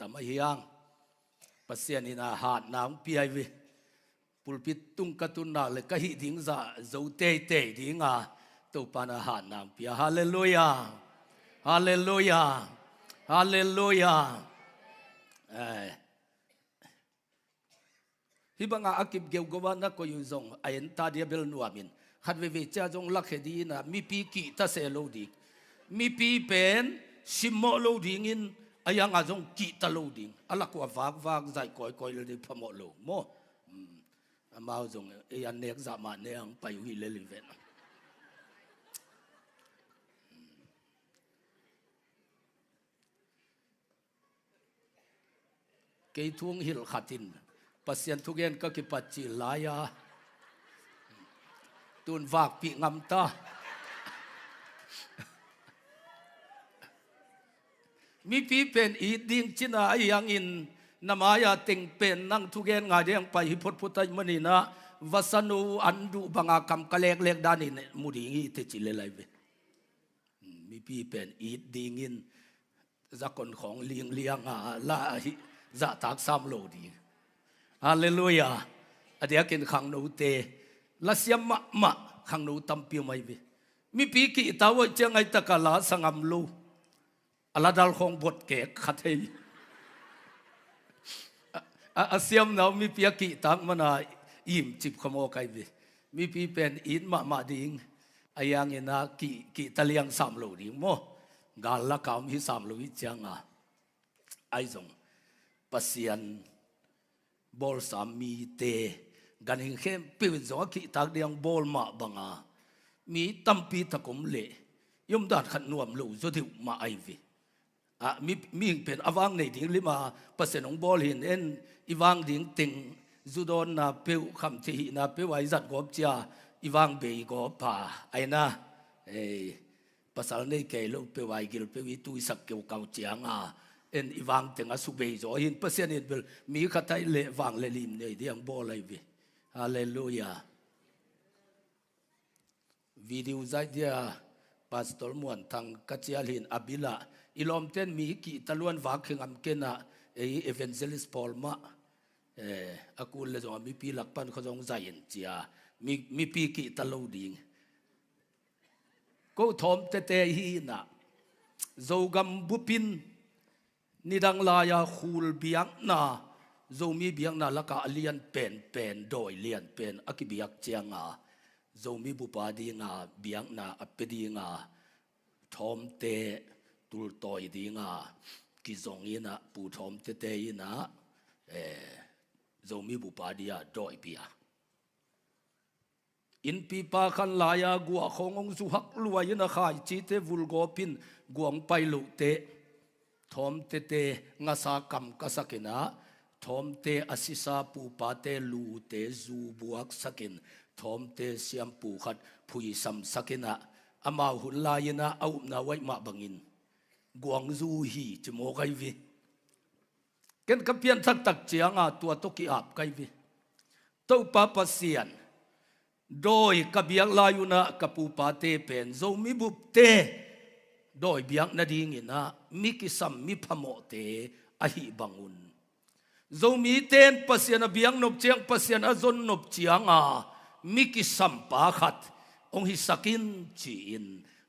tama hiang pasien ina hat nang piai vi pulpit tung katun na le ka hi ding za zo te te dinga to pana hat nang pia hallelujah hallelujah hallelujah hi banga akip geu gowana ko yu zong ayen ta dia bel nuamin khat ve cha jong lak hedi na mi pi ki ta se lo di mi pi pen simmo lo ding in ayang a jong ki ta lo ding ala ko wak zai koi koi le phamo lo mo amao jong e an nek za ma ne ang pai wi le li ven ke thung hil khatin pasien thugen ka ki pachi laya tun vak pi ngam ta mi pi pen i ding china yang in namaya ting pen nang thugen nga deng pai hi phot phutai mani na vasanu andu banga kam kalek lek dani mudi ngi te chi le lai ve mi pi pen i ding in zakon khong liang liang la hi za tak sam lo di hallelujah adia ken khang no te la siam ma khang no tam pi mai ve mi pi ki tawo changai takala sangam lo ala dal khong bot ke khathei asiam naw mi pi ki tak mana im chip khamo kai ve mi pi pen in ma ding ayang ina ki taliang sam lo ding mo gal la kam hi sam lo hi changa ai zong pasian bol sam mi te ganing khem pi zo ki tak diang bol ma banga mi tampi takum le yom dat khat nuam lo zo thiu ma ai vi mi pen awang nei ding lima pasen ong bol hin en iwang ding ting zudon na peu kham thi na pe wai zat gop cha iwang be go pa aina pasal nei ke lo pe wai gil pe wi tu sak keu kau chianga en iwang tenga su be zo hin pasen it bel mi khatai le wang le lim nei diang bol ai vi hallelujah video zai dia pastor muan thang kachial hin abila ilom ten mi ki taluan wak khingam kena evangelist paul ma akul le zong mi pi lakpan khojong zain chia mi pi ki talo ding ko thom te hi na zogam bupin nidang la ya khul biang na zo mi biang na laka alian pen doi lian pen akibiak chianga zo mi bupa di nga biang na apedi nga thom te tul toi di nga ki zong ina pu thom te ina zo mi bupa dia doi pia in pi pa khan laya gua khongong zu hak luwa ina khai chi te vul go pin guang pai lu te thom te nga sa kam ka sakina thom te asisa pu pa te lu te zu buak sakin thom te siam pu khat phui sam sakina ama hun la ina au na wai ma bangin guang zu hi chmo kai vi ken kapian thak tak chianga tua to ki ap kai vi to pa pasian doi kabiak layuna kapu pa te pen zo mi bup te doi biak na ding ina mi ki sam mi phamo te a hi bangun zo mi ten pasian biang nop chiang pasian azon nop chianga mi ki sam pa khat ong hi sakin chi in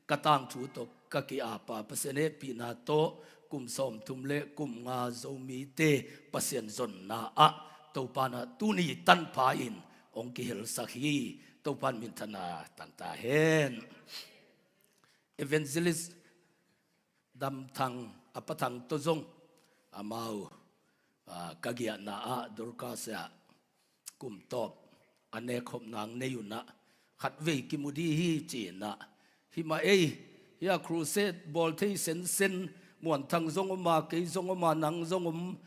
katang thu to ka ki apa pasene pina to kum som thumle kum nga zo mi te pasien zon na a to pana tuni tan pa in ong ki hel sakhi to pan min thana tanta hen evangelist dam thang apathang to zong amau kagia na a durka sa kum top ane khop nang neyuna khat ve ki mudi hi chi na hi ma ya crusade bol thei sen muan thang zong ma ke zong ma nang zong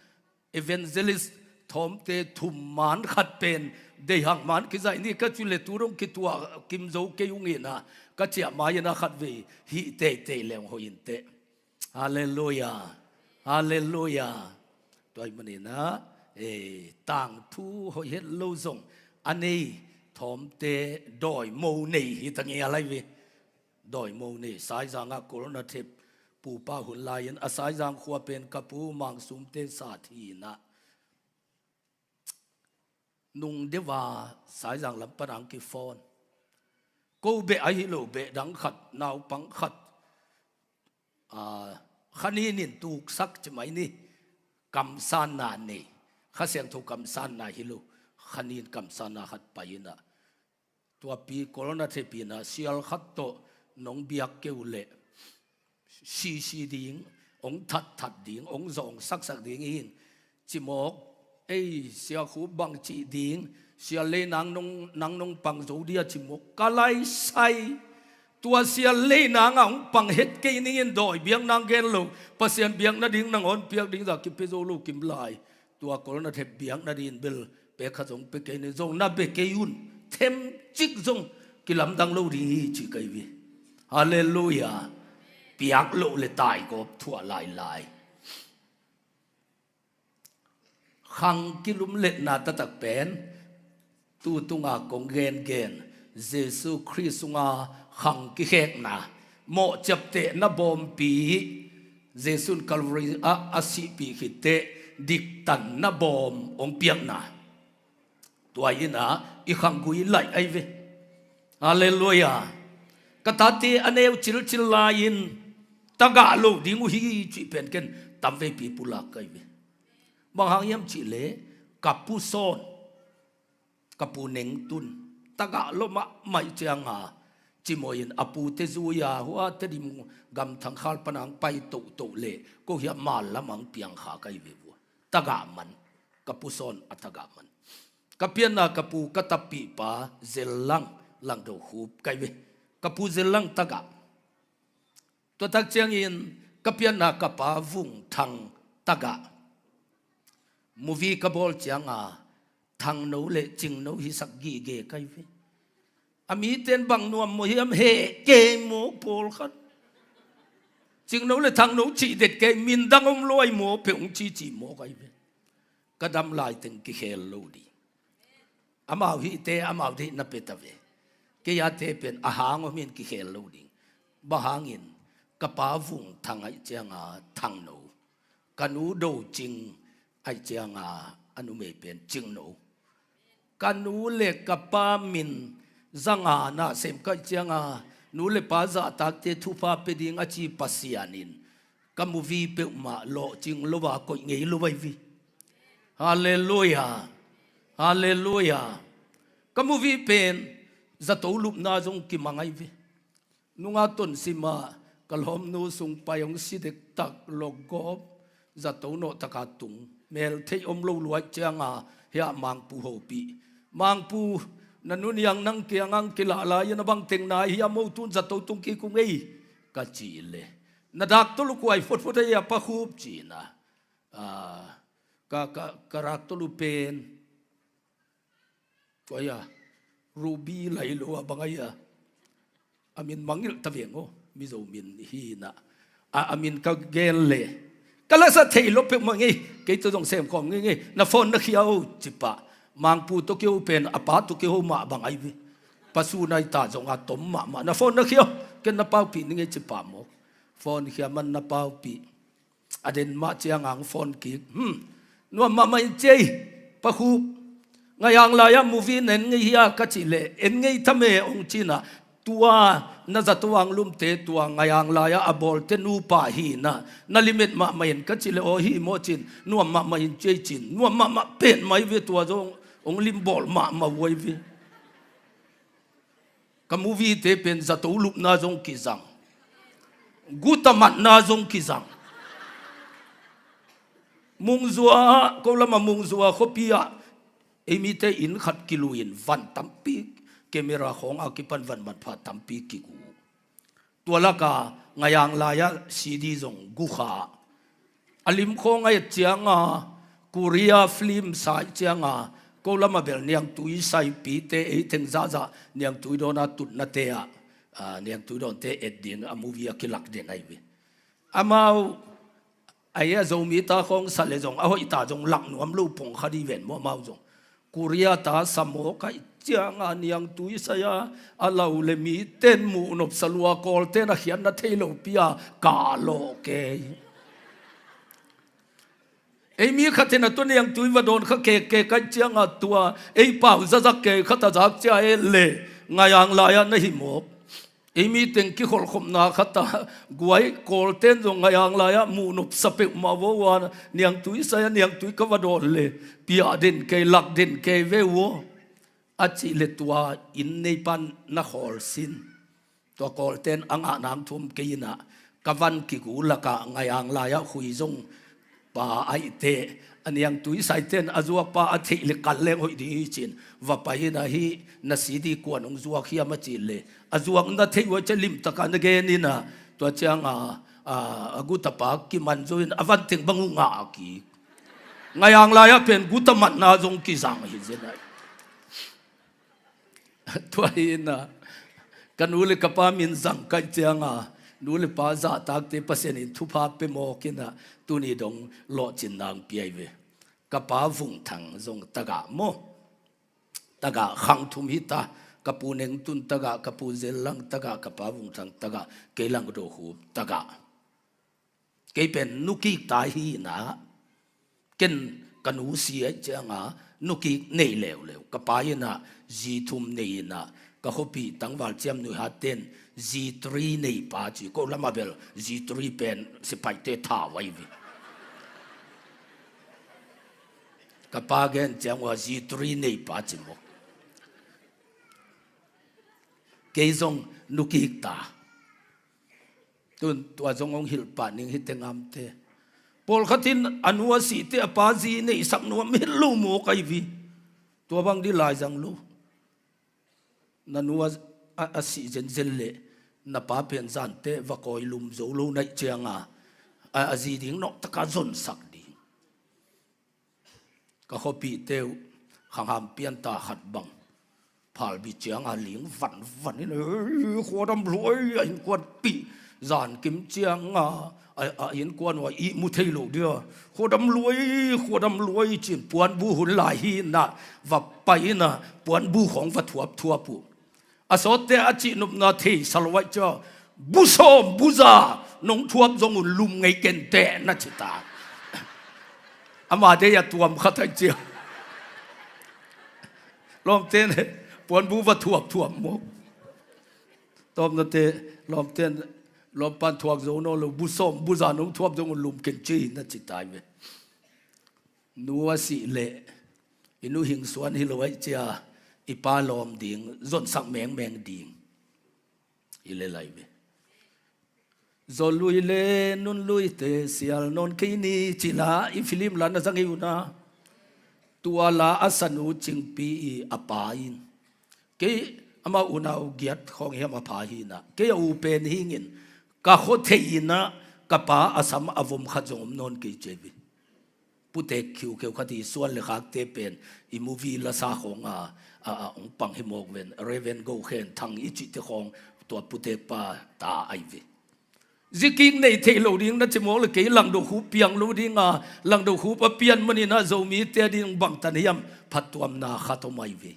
evangelist thom te thum man khat pen de hang man ki zai ni ka chule turong ki tua kim zo ke yungi na ka chia ma yana khat ve hi te leng ho in te hallelujah hallelujah toy mani na tang thu ho het lo zong ani thom te doi mo nei hi tangi alai ve doi mo nei sai za nga corona thep ปูป้าหุ่นลายันอาศัยจางขัวเป็นกระปูมังสุมเตสาทีนะนุงเดว่าสายจางลำปนังกิฟอนกูเบะไอฮิโลเบะดังขัดนาวปังขัดขันนี้นินตูกสักจะไหมนี่กำซานนานี่ข้าเสียงถูกกำซานนาฮิโลขันนี้กำซานนาขัดไปนะตัวปีโคโรนาเทปีนะเสียลขัดโตน้องเบียกเกวเล่ซีดิ่งองทัดดิ่งองจงสักดิ่งอินจิมอกเสียคูบังจีดิ่งเสียเลยนางนงปังโจเดียจิมอกกะไลไซตัวเสียเลยนางองปังเฮ็ดเกนี่อินดอยเบียงนางเกนลูกปัสยานเบียงนาดิ่งนางอ่อนเปียกดิ่งจากกิเปโซลูกิมลายตัวโคโรนาเทเบียงนาดิ่งเบลเปขจงเปเกนี่จงนาเปเกยุนเทมจิกจงกิลำดังลูดีจิกไอวีฮาเลลูยาเปียกโลเลยตายก็ทั่วลายขังกิลุมเล็ดนาตะตักเป็นตูตุงากงเกนเยซูคริสต์งาขังกิเฮกนาโมจับเตนะบอมปีเยซูคัลวารีอาสิปีขิเตดิกตันนะบอมองเปียกนาตัวยินะอีขังกุยไหลไอเวฮาเลลูยากตัดที่อันเอวชิลลายินตะกะโลดิ้งอุฮีจีเป็นกันตำเวปีปุลาไกเวบางหางยำจิเลกับผู้โซนกับผู้เน่งตุนตะกะโลมะไม่เจียงหาจิโมยินอปูเตจูยาหัวเตดิมกำทางข้าปนังไปโตเลก็เหียมาละมังเปียงขาไกเวบัวตะกะมันกับผู้โซนอัตกะมันกับเปียนากับผู้กตปีปาเซลังโดหูไกเวกับผู้เซลังตะกะตัวทักเจียงอินกับยันนักกับป่าวุงทางตะกะมูวีกับบอลเจียงทางโนเลจิงโนฮิสักกีเกไกเวอามีเต้นบังนวมมวยมเฮเกโมโพลขัดจิงโนเลทางโนจีเด็ดเกมินดังอมลอยโมเพ่งจีโมไกเวกระดำลายถึงกิเฮลโลดีอามาฮิเตอามาฮินับเปตเวเกียเตเป็นอาหารของมินกิเฮลโลดีบ้าหางินกระป๋าวุงทางไอเจียงทางโนกันอูโดจิงไอเจียงอนุเมเป็นจิงโนกันอูเล็กกระป๋ามินจังนาเสมกันเจียงนูเล็กป้าจะตักเตทุฟ้าเปดิงอจีปัสยานินกัมูวีเปมาโลจิงโลวาก็เงยโลไววีฮาเลลูยาฮาเลลูยากัมูวีเป็นจะตูลุบนาจงกิมังไอวีนุงาตุนสิมากัลฮอมนูสุงไปองสิเด็กตักโลกอบจะตูโนตะกาตุงเมลเทอมโลลวยเจียงเฮียมังปูโฮปีมังปูนันนุนยังนังเกียงังกิลาลายนบังเต็งนายเฮียมูตุนจะตูตุงกีกุงเอกัจจีเลนัดักตุลุกไว้ฟุดเฮียปะคูบจีนะกรักตุลุเป็นก็ยารูบีไหลลัวบังไงอามินมังยิลตะเวียงโอมิโซมินฮีนะอามินก็เกลเลก็แล้วสัตย์ลบไปมังไงเกี่ยวกับเสมของไงน่ะฟอนนักเขียวจิปะมังปูตุเกียวเป็นอปาตุเกียวมาบังไอวิปัสสุนัยตาจงอาตมมาน่ะฟอนนักเขียวกันน่ะเป้าปีนี่ไงจิปะโมฟอนเขียมันน่ะเป้าปีอเดนมาเจียงอังฟอนกินัวมาไม่เจปะคูไงยังลายมูวีเน้นไงเฮียกัจจิเลเอ็นไงทำไมองจีน่ะตัวน่าจะตัวอังลุมเตตัวไงยังลายอบอลเตนูป่าฮีน่ะนั่นลิมิตมาไม่เห็นกัจจิเลโอฮีโมจินนัวมาไม่เห็นเจจินนัวมาเป็นไม่เวตัวจงองลิมบอลมาไว้เวกับมูวีเตเป็นจะตัวลุมน่าจงกิจังกูตมัดน่าจงกิจังมุงซัวก็ละมามุงซัวเขาพิยามีแต่อินขัดกิโลอินวันตัมปีเกมราของอากิปันวันมันพาตัมปีกิกูตัวละกางยังลายซีดีจงกุขาอลิมของไอเจียงโคเรียฟิล์มสายเจียงก็ละมาเบลเนียงตุยใส่ปีเตเอถึงจ้าเนียงตุยโดนาตุนนาเตะเนียงตุยโดนเตเอ็ดดินมูวีกิลักเดนไอเวอามาไอ้จงมีตาของสัตว์เลยจงเอาอีตาจงหลังหนุ่มลูกพงคดีเวนมัวเมาจงกุริยาตาสมโภค เจียงานยังตุยสยาอาลาวเลมีเต้นมูนบสลัวกอลเต้นเขียนนัทเทโลปียกาโลเกไอ้มีขัดเนตัวนี้ยังตุยวดอนขเกเกกันเจียงอาตัวไอ้ป่าวจะจักเกขัดจักเจ้าเอเล่งายังลายนหิมบไอ้มีเต็งกิขลขมนาขัดกวยกอลเต้นตรงงายังลายมูนบสเปกมาวัวเนียงตุยสยาเนียงตุยกวดอนเล่ปียดินเกลักดินเกเววัวอาจิเลตัวอินในปันนักฮอลสินตัวกอลเต้นอังอาน้ำทุ่มเกินะกวันกิกูละกะงายังลายคุยจงป่าไอเตอันยังตุยใส่เต้นอาจวกป่าอธิลิกันเล่งหอยดีจินว่าไปนะฮีนัสีดีกวนองจวกเฮียมาจิเลอาจวกนัทเทวจะลิมตะกันเกนี่นะตัวเจ้างกุตปากิมันจุนอวันติงบังงากีงายังลายเป็นกุตมันนาจงกิสังฮิเจนัยตัวนี้นะกันอุลิกปามินสังกัจเจียงนูเลป้าจะตักเตปเสนินทุพาเปโมกินะตุนีดงโลจินนางเปียเวกป้าฟุงทังจงตะกะโมตะกะขังทุมหิตากปูเนงตุนตะกะกปูเจลังตะกะกป้าฟุงทังตะกะเกลังโดหูตะกะเกเป็นนุกิตาฮีนะเกินกันหูเสียเจียงนุกิเนยเลวเลวกป้ายนะจีทุมเนยนะก็เขาปีตั้งวันเจียมนุฮัดเต้นZ3 ในป่าจีก็ละมาเบล Z3 เป็นสิไปเตะท่าไว้วิกับป้าแกนจังว่า Z3 ในป่าจีมกเกยงนุกิกตาตุนตัวจงองหิลป่านิงหิตงามเตปอลขัดินอนุวสิเตอปาจีในสักนัวไม่รู้โมกไอวิตัวบางดีลายจังรู้นันว่าอาศิเจนเจลเล่นับป้าเป็นจันเตวะคอยลุมโจลูในเจียงอาจีดิ่งนกตะการจนสักดีก็เขาปีเตวขังหามเปียนตาขัดบังพาลบิเจียงหลิงฝันนี่เลยขวดำรวยอินกวนปีจานกิมเจียงอินกวนว่าอีมุเทโลเดียวขวดำรวยจีนปวนบูหุ่นลายหินนะว่าไปนะปวนบูของวัตถุทั่วปูอาสเตอจินุบนาทีสลวัยจ้าบุษมบุษานงทวมจงุลุมไงเกนเตนัจิตาอามาเดียตัวมขัดเจียวลมเต้นปวนบูวัตถุมกตอมนาเตลมเต้นลมปันทวกโจโนลบุษมบุษานงทวมจงุลุมเกนจีนัจิตาเวนัวสิเลอินุหิงสวนฮิโลไวเจียอีปาลอมดิ่งจนสักแมงดิ่งอีเลไลเวจนลุยเลนุนลุยเตเสียลนนคีนีจิลาอีฟิลิมลานะสังยูนาตัวลาอัสนุจิงปีอปาอินเกยอามาอุณาอุเกียตของเฮมาพาหินะเกยอูเป็นหิงินกะโคเทยินะกะปาอาสัมอวุมขจงนนเกยเจวิปุเตกคิวคดีส่วนเลขาเตเป็นอีมูวีละซาขององปังฮิโมกเวนเรเวนโกเคนทางอิจิตของตัวปุเตปาตาไอวิจิกิงในเทโลดิ้งนั่นจะมองเลยเกี่ยหลังดูหูเปียงลูดิ้งหลังดูหูปะเปียนมันนี่นะโจมีเตดิ้งบังตันยามพัดตัวมนาขัดอไม่วิ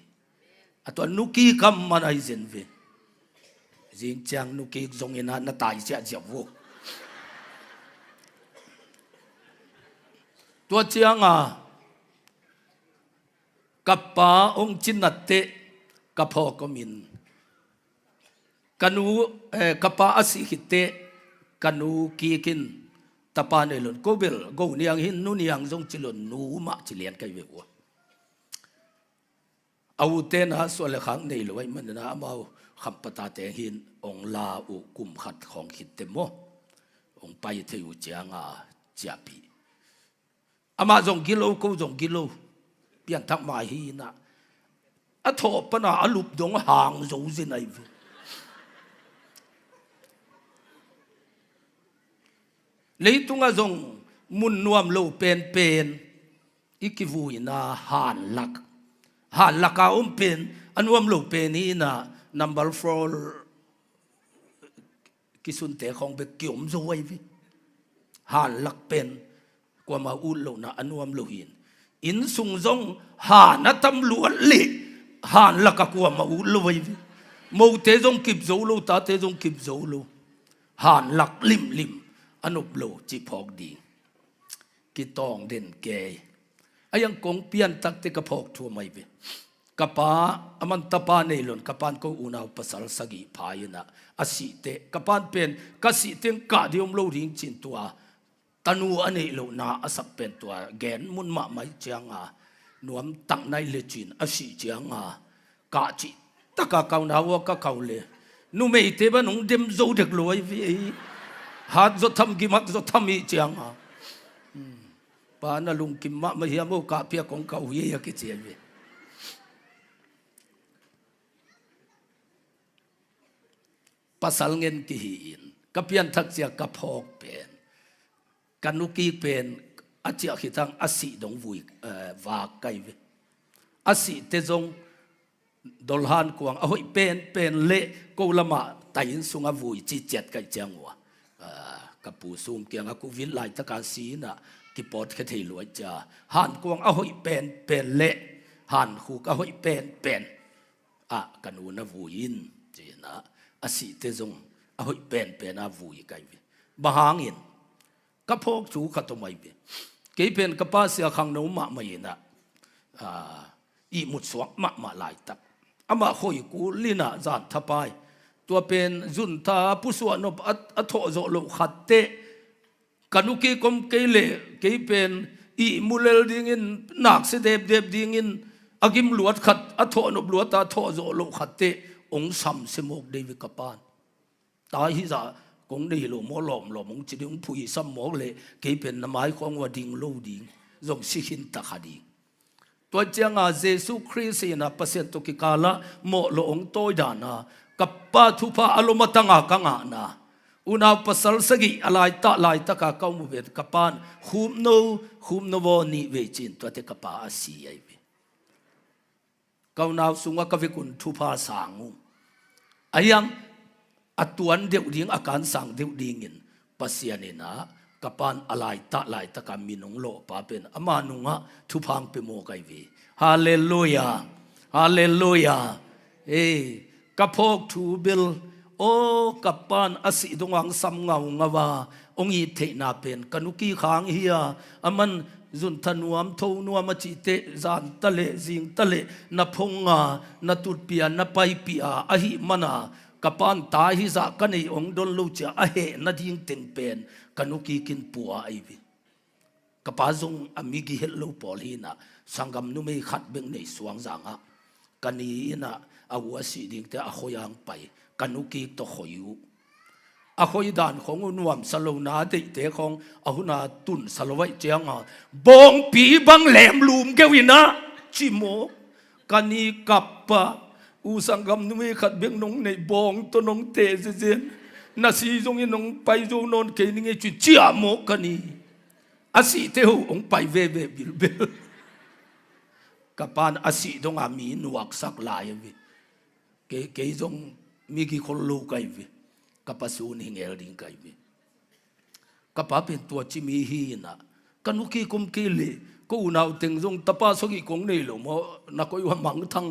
ตัวนุกีกัมมันไอเซนวิจิงจังนุกีจงอินานาตายเสียเจ้าวัวตัวเจียงกับป้าองจินนัตเตกับพ่อก็มินกันูกับป้าอสิหิเตกันูกีกินตะปานเอลุนกูเบลกูเนียงหินนูเนียงจงจิลุนนูมาจิเลียนกันเววเอาเตนะส่วนละครั้งในหลวยมันนะมาคำปตาเตหินองลาอุกุมขัดของหิตเตโมองไปเที่ยวเจียงเจียปีอามาจงกิโลกูจงกิโลเปลี่ยนทักมาฮีนะอะทบปนะอลุบดงห่างโจซินไอเลยตุงจงมุนนวมโลเป็นอีกิวูอินาหันลักอาเป็นอันนวมโลเป็นนี่นะ number 4กิสุนเตะของเบกกิอมโจไอวิหันลักเป็นกว่ามาอุลโลนะอันวมโลหินอินสุงจงหานะตำรวจลิ hàn là cả của mẫu lôi mẫu thế giống kịp dấu lâu ta thế giống kịp dấu lâu hàn lạc lim lim anh ốp lô chỉ phọc đi cái tòng đền kề ai yang công pian tắc te cái phọc thua mày về kapa aman tapa nei lon kapan ko unau pasal sagi phayina asite kapan pen kasi teng ka diom lo ring chin tua tanu anei lo na asak pen tua gen mun ma mai changa nuam tang nai le chin asi changa ka chi taka kau na wa ka kau le nu mei te ba nong dem zo dek loi vi hat zo tham gi mak zo tham mi changa pa na lung kim ma ma hiam o ka pia kong kau ye ya ki chen ve pasal ngen kihin kapian thak sia kaphok pen kanuki pen achia khitang asi dong vui wa kai ve asi te jong dolhan kuang ahoi pen le ko lama tain sunga vui chi chet kai changwa kapu sum kyang aku vil lai taka si na ki pot khe thei loi cha han kuang ahoi pen le han khu ahoi pen kanu na vuin je na asi te zong a hoi pen a vui kai ve bahangin ka phok chu kha to mai ve ke pen ka pa sia khang no ma mai na i mut swak ma lai tak ama khoi ku lina zat thapai tua pen zun ta pu suwa no a tho zo lo khatte kanuki kom ke le ke pen i mulel ding in nak se deb ding in agim luat khat a tho no luat ta tho zo lo khatte ông sắm xem một đây với các bạn, tại hiện giờ cũng đi lo mỏ lòm ông chỉ ông phui sắm mỏ lệ cái bên nằm ai con qua đình lâu đình, giống si hin ta khadi, tôi chẳng à Giêsu Christ na pasien to kikala mỏ lo ông tôi đàn na, kappa thupa alomatanga kanga na, unau pasal sagi alai ta cả câu một việc các bạn hum no vô ni về chín tôi te kappa asi ai kau nau sunga kavikun thupa sangu ayang atuan deu ding akan sang deu dingin pasianina kapan alai ta kaminong lo pa pen amanunga thupang pe mo kai vi hallelujah kapok thu bil o kapan asi dongang sam ngau ngawa ongi the na pen kanuki khang hiya aman zun thanuam tho nuam chi te zan tale jing tale na phonga na tut pia na pai pia a hi mana kapan ta hi za kanei ong don lo cha a he na ding ten pen kanuki kin puwa ai vi kapazong amigi hello pol hi na sangam nu mei khat beng nei suang zanga kani na awa si ding te a khoyang pai kanuki to khoyu a khoi dan khong nuam salo na te te khong ahuna tun salowai chianga bong pi bang lem lum gewina chimo kani kappa u sangam nu me khat beng nong nei bong to nong te zen na si jong in nong pai jo non ke ni nge chu chia mo kani asi te ho ong pai ve bil kapan asi dong a mi nuak sak lai vi ke jong mi ki khol lo kai vi kapasun hingel ding kai vi kapapin tua chimi hi na kanuki kum ki le ko unau teng jong tapa sogi kong nei lo mo na koi wa mang thang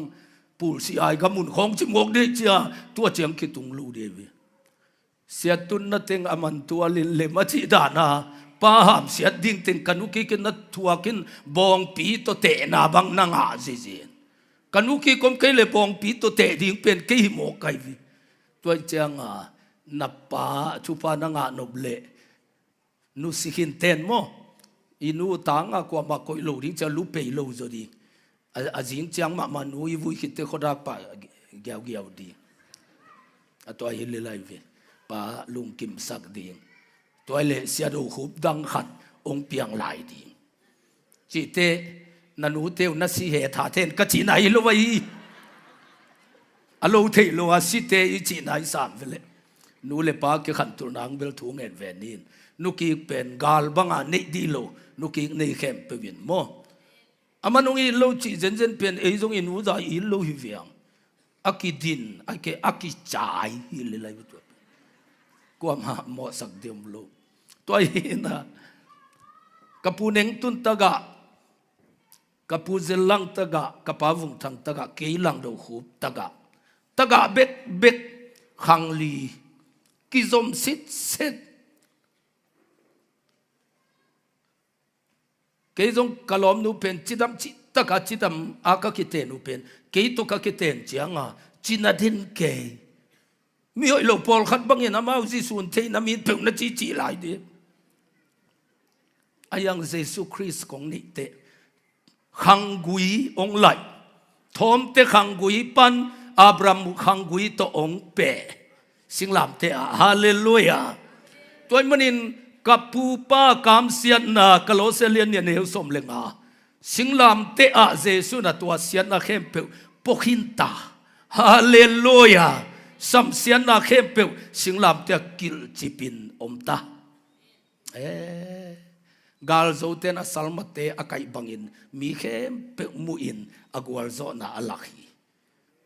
pul si ai gamun khong chi mok de chia tua chiang ki tung lu de vi sia tun na teng aman tua lin le ma chi da na pa ham sia ding teng kanuki kin na thua kin bong pi to te na bang na nga ji kanuki kom ke le bong pi to te ding pen ke hi mo kai vi tua chiang napa chupa na nga noble nu sihin ten mo inu tanga kwa ma koi lo ring cha lu pe lo zo di azin chang ma nu i vui khite khoda pa gyao di atwa hi le lai ve pa lung kim sak ding toy le sia do khup dang khat ong piang lai di chi te nanu te na si he tha ten ka chi nai lo wai alo the lo a si te i chi nai sam vele nu le pa ke khan tur nang bel thu ngen ve nin nu ki pen gal banga nei di lo nu ki nei khem pe win mo amanung i lo chi zen pen e jong in u za i lo hi viang akidin ake akichai hi le lai tu ko ma mo sak dem lo toy na kapuneng tun taga kapuzel lang taga kapavung thang taga keilang do hup taga bet khangli kizom sit keizong kalom nu pen chidam chi taga chidam aka kiten nu pen keito ka kiten chianga chinadin ke mi hoi lo pol khat bangin amau ji sun the na mi pe na chi lai di ayang Jesus Christ kong ni te khangui ong lai thom te khangui pan Abraham khangui to ong pe singlam te hallelujah toy manin kapu pa kam sian na kaloselian ne heu som lenga singlam te a Jesus na tua sian na khem pe pokhinta hallelujah sam sian na khem pe singlam te kil chipin omta gal zo te na salmate akai bangin mi khem pe muin agwal zo na alakhi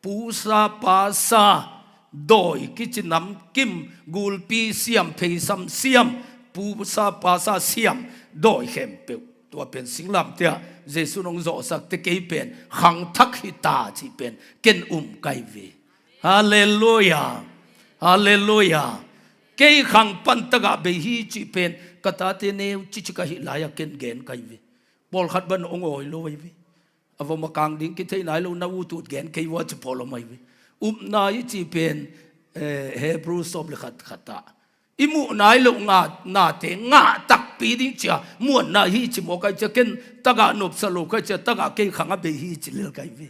pusa pasa doi kichinam kim gulpi siam phei sam siam pusa pasa siam doi khem pe tua pen singlam te jesu nong zo sak te ke pen khang thak hi ta chi pen ken kai ve hallelujah hallelujah ke khang pan taga be hi chi pen kata te ne chi chi ka hi la ya ken gen kai ve bol khat ban ong oi loi ve avo makang ding ki thei nai lo na u tut gen ke wa chi polo mai ve na yi chi pen hebrew sob le khat khata imu nai lo nga na te nga tak pi ding cha muan na hi chi mo kai cha ken taga nop sa lo kai cha taga ke khanga be hi chi le kai ve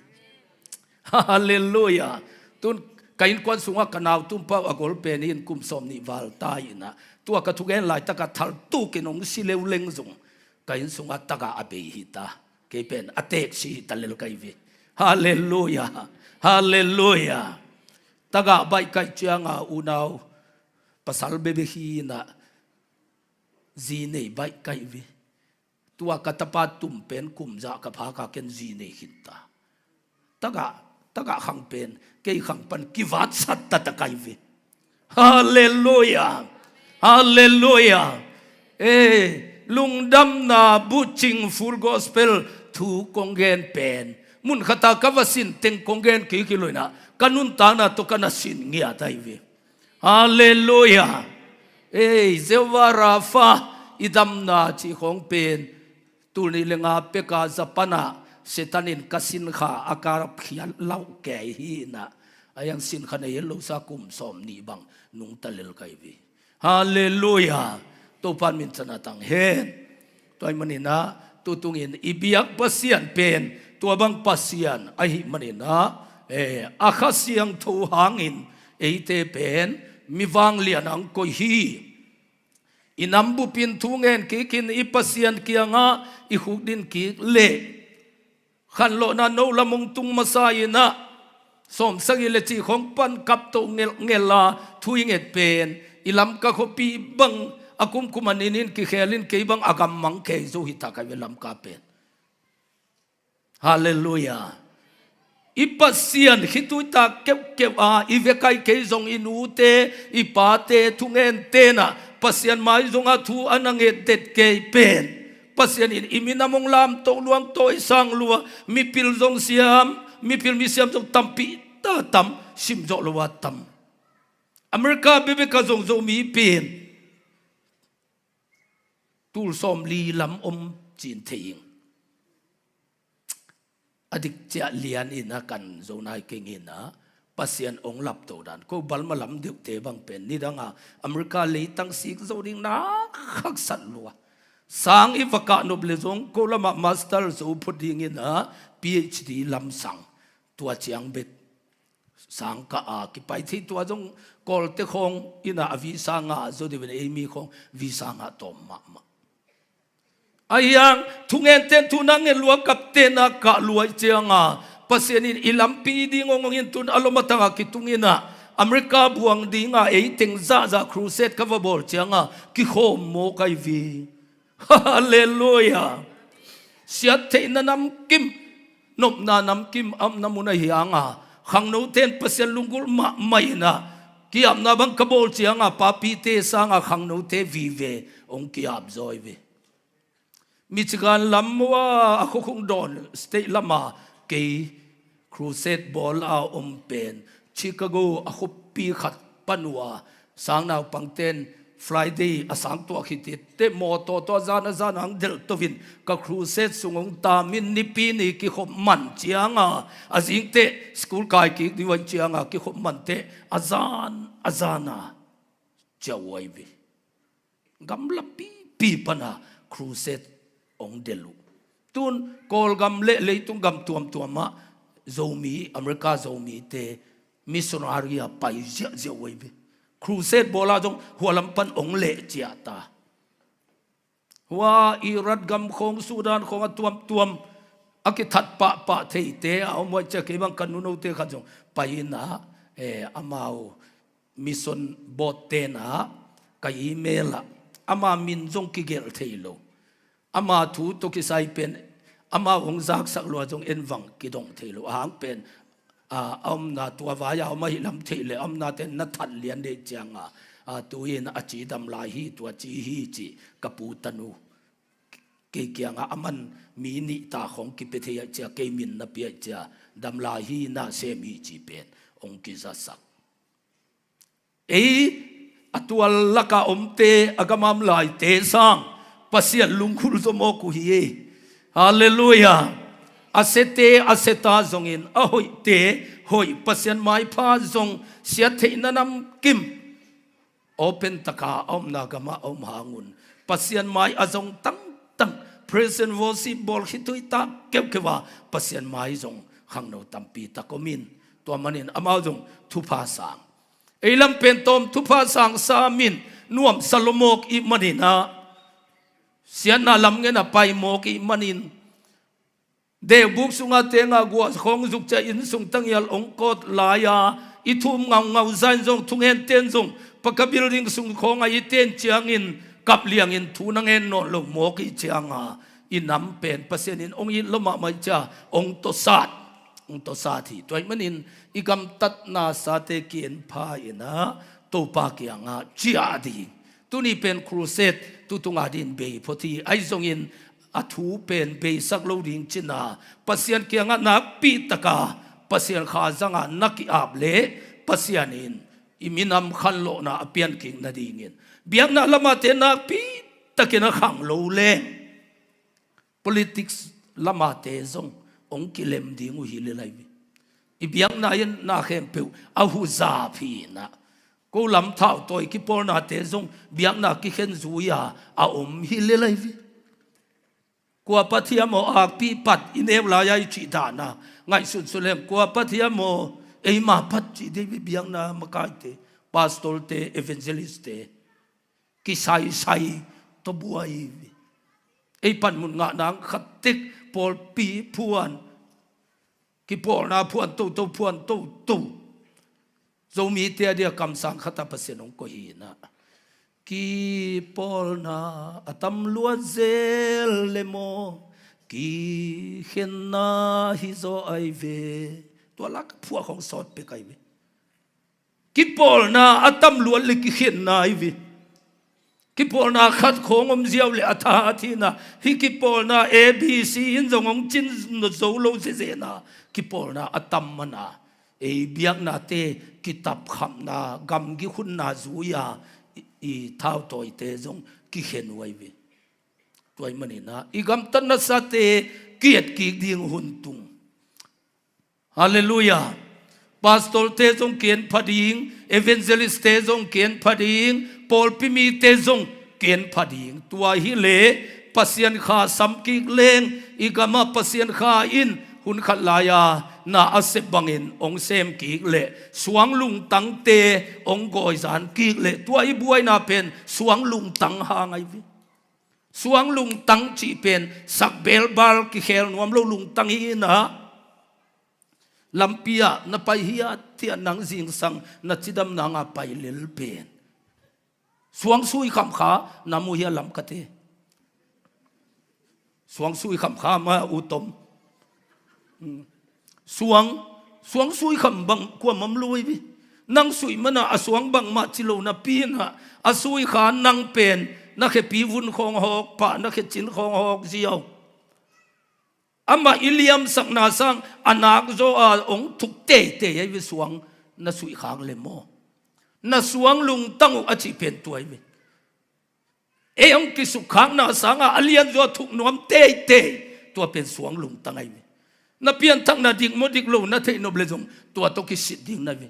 hallelujah tun kain kwan sunga kanaw tumpa agol penin kum som ni wal ta ina tua ka thugen lai taka thal tu kinong sileu leng zung kain sunga taga abe hi ta ke pen atek si talel kai ve hallelujah hallelujah taga bai kai chianga unaw pasal bebe hi na zine bai kai ve tua ka tapa tum pen kum za ka pha ka ken zine hinta taga khang pen ke khang pan kiwat sat ta kai ve hallelujah hallelujah lungdam na buching full gospel thu kongen pen mun khata kavasin teng kongen ki kiloina kanun ta na to kana sin ngia tai ve hallelujah zewarafa idam na chi khong pen tulni lenga peka zapana setanin kasin kha akar khian lau ke hi na ayang sin khane yelo sa kum som ni bang nung talel kai ve hallelujah to pan min chana tang hen toy manina tutungin ibiak pasian pen to bang pasian ai manina akhasiang thu hangin eite pen miwang lian ang ko hi inambu pin thungen kikin ipasian kianga ihukdin ki le khan lo na no lamung tung masayina som sagile chi khong pan kap to ngela thuinget pen ilam ka khopi bang akum kumaninin ki khelin ke bang agam mang ke zo hita ka velam ka pen hallelujah ipasian hituita ke a ivekai ke zong inute ipate thungen tena pasian mai zonga thu anange det ke pen pasian in iminamong lam to luang to isang lua mipil zong siam mipil misiam zong tampi ta tam sim zo lo tam Amerika bebe ka zong zo mi pen tul som li lam chin theing adik cha lian ina kan zo nai kengina pasian ong lap to dan ko balma lam dik te bang pen ni danga Amerika le tang sik zo ding na khak sat lua sang i vaka noble zong ko lama master zo putting in a PhD lam sang tua chiang bet sang ka a ki pai thi tua jong kol te khong ina visa nga zo de ben emi khong visa nga to ma ayang thungen ten thunang e lua kapten na ka luai chianga pasenin ilampi ding ngongin tun alomatanga kitungina Amerika buang dinga eiteng za crusade ka bol chianga ki khom mo kai vi hallelujah siat te na nam kim nop na nam kim am namuna hianga khang no ten pasel lungul ma mai na ki am na bang kabol chianga papi te sanga khang no te vi ve ong ki ab zoi ve มิชิกันลำว่าเขาคงโดนสเตย์ละมาเกย์ครูเซตบอลเอาเป็นชิคาโกเขาปีขัดปันว่าสังนาวปังเต้นFriday อาสังตัวคิดเตมอตัวจานหังเดลตวินกับครูเซตสุงงตามินนิปีนี่กิขบมันเจียงอาจิงเตสกูลกายกิดิวันเจียงกิขบมันเตอาจานะเจ้าไว้วิกำลับปีปนาครูเซตองเดลุตุนกอลกำเละตุงกำตัวมาโจมีอเมริกาโจมีเตมิสซอนอารีไปเจ้าไว้วิครูเซตโบราณจงหัวลำปันองเละเจียตาว่าอิรัตกำของสุดานของตัวอากิทัดปะเทเตเอามาจากที่บังกันนุนเอาเตขันจงไปนะอามามิสนบอตเตนะกับอีเมลอามามินจงกิเกลเทโลอามาถูตุกิไซเป็นอามาองซักสักลัวจงเอ็นวังกิดงเทโลหางเป็นนาตัววายาไม่ลำเทเลนาเตนนัทันเลียนเดจังตัวเองอาจีดำลายฮีตัวจีฮีจีกับปูตันูเกี่ยงมันมีนิตาของกิเปเทียเจเกมินนับเปียเจดำลายฮีน่าเซมีจีเป็นองกิจสักตัวลักอมเตอกามามลายเตสังปัสยลุงคุลสมกุฮีฮาเลลูยาอาเซเตอาเซตาจงอินหอยเตหอยปัสยันไม้พาจงเสียเทนันำกิมโอเป็นตะกานากามาหางุนปัสยันไม้อาจงตั้ง present worship บอลฮิตุยตาเก็บเก็บว่าปัสยันไม้จงขังโนตัมปีตะกมินตัวมันอินอามาจงทุพาสังลำเป็นตอมทุพาสังสามินนวมสโลโมกอิมันอินะเสียนาลำเงินไปโมกอิมันอินเดบุกสุงาเตงกัวของจุกใจอินสุงตั้งยัลองกอดลายาอิทุมเงาใจจงทุงเห็นเต้นจงปะกบิลดิงสุงของไอเต้นเจียงอินกับเลียงอินทุนังเห็นโนลงโมกิเจียงอินนำเป็นเปอร์เซ็นต์อินองอินละมาไม่จ้าองตศาสตร์ที่ตัวมันอินอีกำตัดนาสาเตกินพายนะตัวปากยังจีอาดีตัวนี้เป็นครูเซตตัวตุงอาดินเบย์พอที่ไอจงอินอาทูเป็นเบสักโลดิงจินาปัสยันเกียงนักปีตกาปัสยันข้าจังนักอาบเล่ปัสยันอินอิมินำขันโลนาเปียนกิงนาดิงินเบียงนาละมาเตนักปีตะกินขังโลเล่ politics ละมาเตซงองกิเลมดิงอุฮิเลไลวิอีเบียงนายันนาเข้มเปียวอาหูซาพีนะกูลำเท่าตัวกิปอนาเตซงเบียงนากิเข็นซุยาอาฮิเลไลวิกัวปะเทียมอาปีปัดอินเอวลายายจีดานะไงสุดสุดเลยกัวปะเทียมมาปัดจีเดวิเบียงนามาไกเตปาสโตลเตเอเวนเจลิสเตกิไซตัวบัวปันมุนงานางขัดติกปอลปีพวนกิปอลนาพวนตู้พวนตู้โจมีเตียเดียกำสังขัดตาเปเสนองก็ฮีนะกีปอลนาตัมลัวเซลเลโมกีเห็นนาฮิโซไอเวตัวลักพวกของสอดไปไกลเวกีปอลนาตัมลัวเลกีเห็นนาไอเวกิปอลนาขัดของเจียวเลอธาทีนะฮิกิปอลนาABC อินจงองจินนโซโลเซเซนะกิปอลนาตัมมนาเบียกนาเตกิตับคำนากำกิคุณนาจูยาอีท้าวตัวเตจงกิเห็นไว้เวตัวมันนี่นะอีกำตันนัสเตเกียรติดิ่งหุ่นตุงฮาเลลูยาปาสตอลเตจงเกียนพดิงเอเวนเจลิสเตจงเกียนพดิงปอลพิมีเตจงเกียนพดิงตัวฮิเลปัสยันขาสัมกิเลงอีกามาปัสยันขาอินหุ่นขัดลายานาอาเซบังอินองเซมกิเลสวงลุงตังเตองกอยสานกิเลตัวอีบวยนาเป็นสวงลุงตังหางไอวิสวงลุงตังจีเป็นสักเบลบาลกิเขลนวมลุงตังอีนะลำปียนไปเฮียที่นังจิงสังนัจิดำนางไปเลลเป็นสวงซุยคำขานามุเฮียลำกะเตสวงซุยคำขามาอุตมสวงซุยคำบังกว่ามัมลุยวินังซุยมันอสวงบังมาจิโลนาปีนะอซุยขานังเป็น นักปีวุ้นของหอกป่านักจินของหอกเจียวอามาอิเลียมสักนาสังอนาคโซอาองทุกเตะให้วิสวงน่าสุยขางเลมอน่าสวงลุงตั้งอจิเป็นตัวไอ้เองกิสุขางนาสังอาเลียนโซทุกนวมเตะตัวเป็นสวงลุงตั้งไอ้น่าเปลี่ยนทั้งนาดิกมดิกลุงน่าเทนบเลจงตัวตกิสิดิ่งนั่น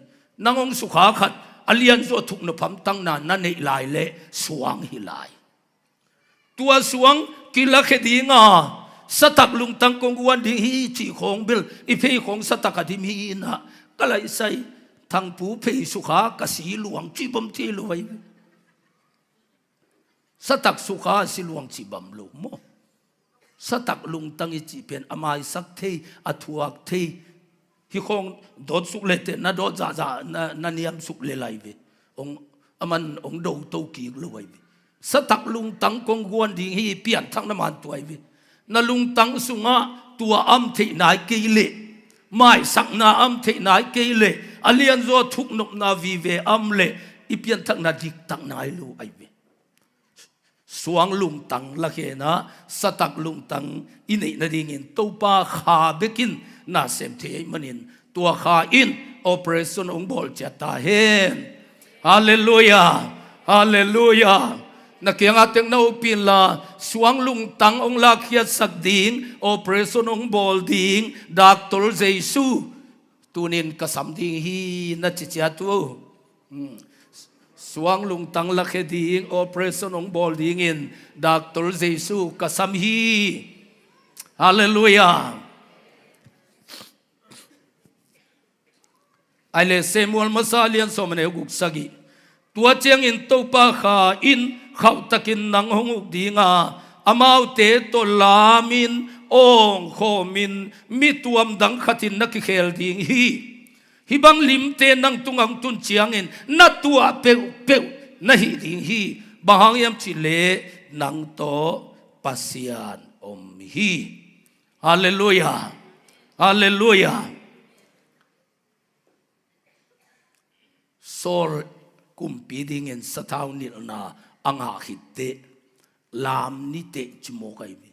นางองสุขาขัดอาเลียนโซทุกนพัมตั้งนานนั่นในลายเละสวงหิลายตัวสวงกิลักดีงาสตักลุงตั้งกงวันดีฮีจีของเบลอีเพย์ของสตักดิมีนะก็เลยใส่ทางผู้เพย์สุขากสีหลวงจีบมจีรวยสตักสุขาสีหลวงจีบมลุโมสตักลุงตั้งอีจีเป็นอามายสักเทอทัวกเทฮิคงโดดสุกเลเตนะโดดจ่านันยมสุกเลไลเวองมันองโดโตกีรวยสตักลุงตั้งกงวันดีฮีเปลี่ยนทั้งน้ำมันตัวไอเวนาลุงตั้งสุงะตัวอัมเทนายเกเลไม่สักนาอัมเทนายเกเลอาเลียนโซทุกนกนาวีเวอัมเลอีเปียนทั้งนาดิกตั้งนายลูไอเวสวงลุงตั้งละเขนะสตักลุงตั้งอินนาดิงินตัวป้าขาเบกินน่าเสมเทมันินตัวขาอินโอเปอเรชั่นองบอลเจตาเฮนฮาเลลูยาฮาเลลูยานักเกียงอาเตงนาอุปินลาสวงลุงตังองลาเขียดสักดิ่งโอเปอเรชั่นองบอลดิ่งดักตอลเจซูตูนินกษัมดิ่งฮีนัดจิตยาตัวสวงลุงตังลักเขดิ่งโอเปอเรชั่นองบอลดิ่งอินดักตอลเจซูกษัมฮีฮาเลลูยาไอเลเซมูลมาซาเลียนสมเนกุกสกิตัวเจียงอินตัวป้าขาอินเขาตะกินนังหงอุกดีงาอามาวเตตัวลามินองโคมินมีตัวมดังขัดินนักเคลดิงฮิบังลิมเตนังตุงังตุนเจียงอินนัดตัวเปวนะฮิดิงฮีบางยามชิเลนังโตปัสยานอมฮีฮาเลลูยาฮาเลลูยาโซลกุมปีดิ่งเงินสถาวนิลนาอังหาหิตเตลามนิเตจิโมกัยมี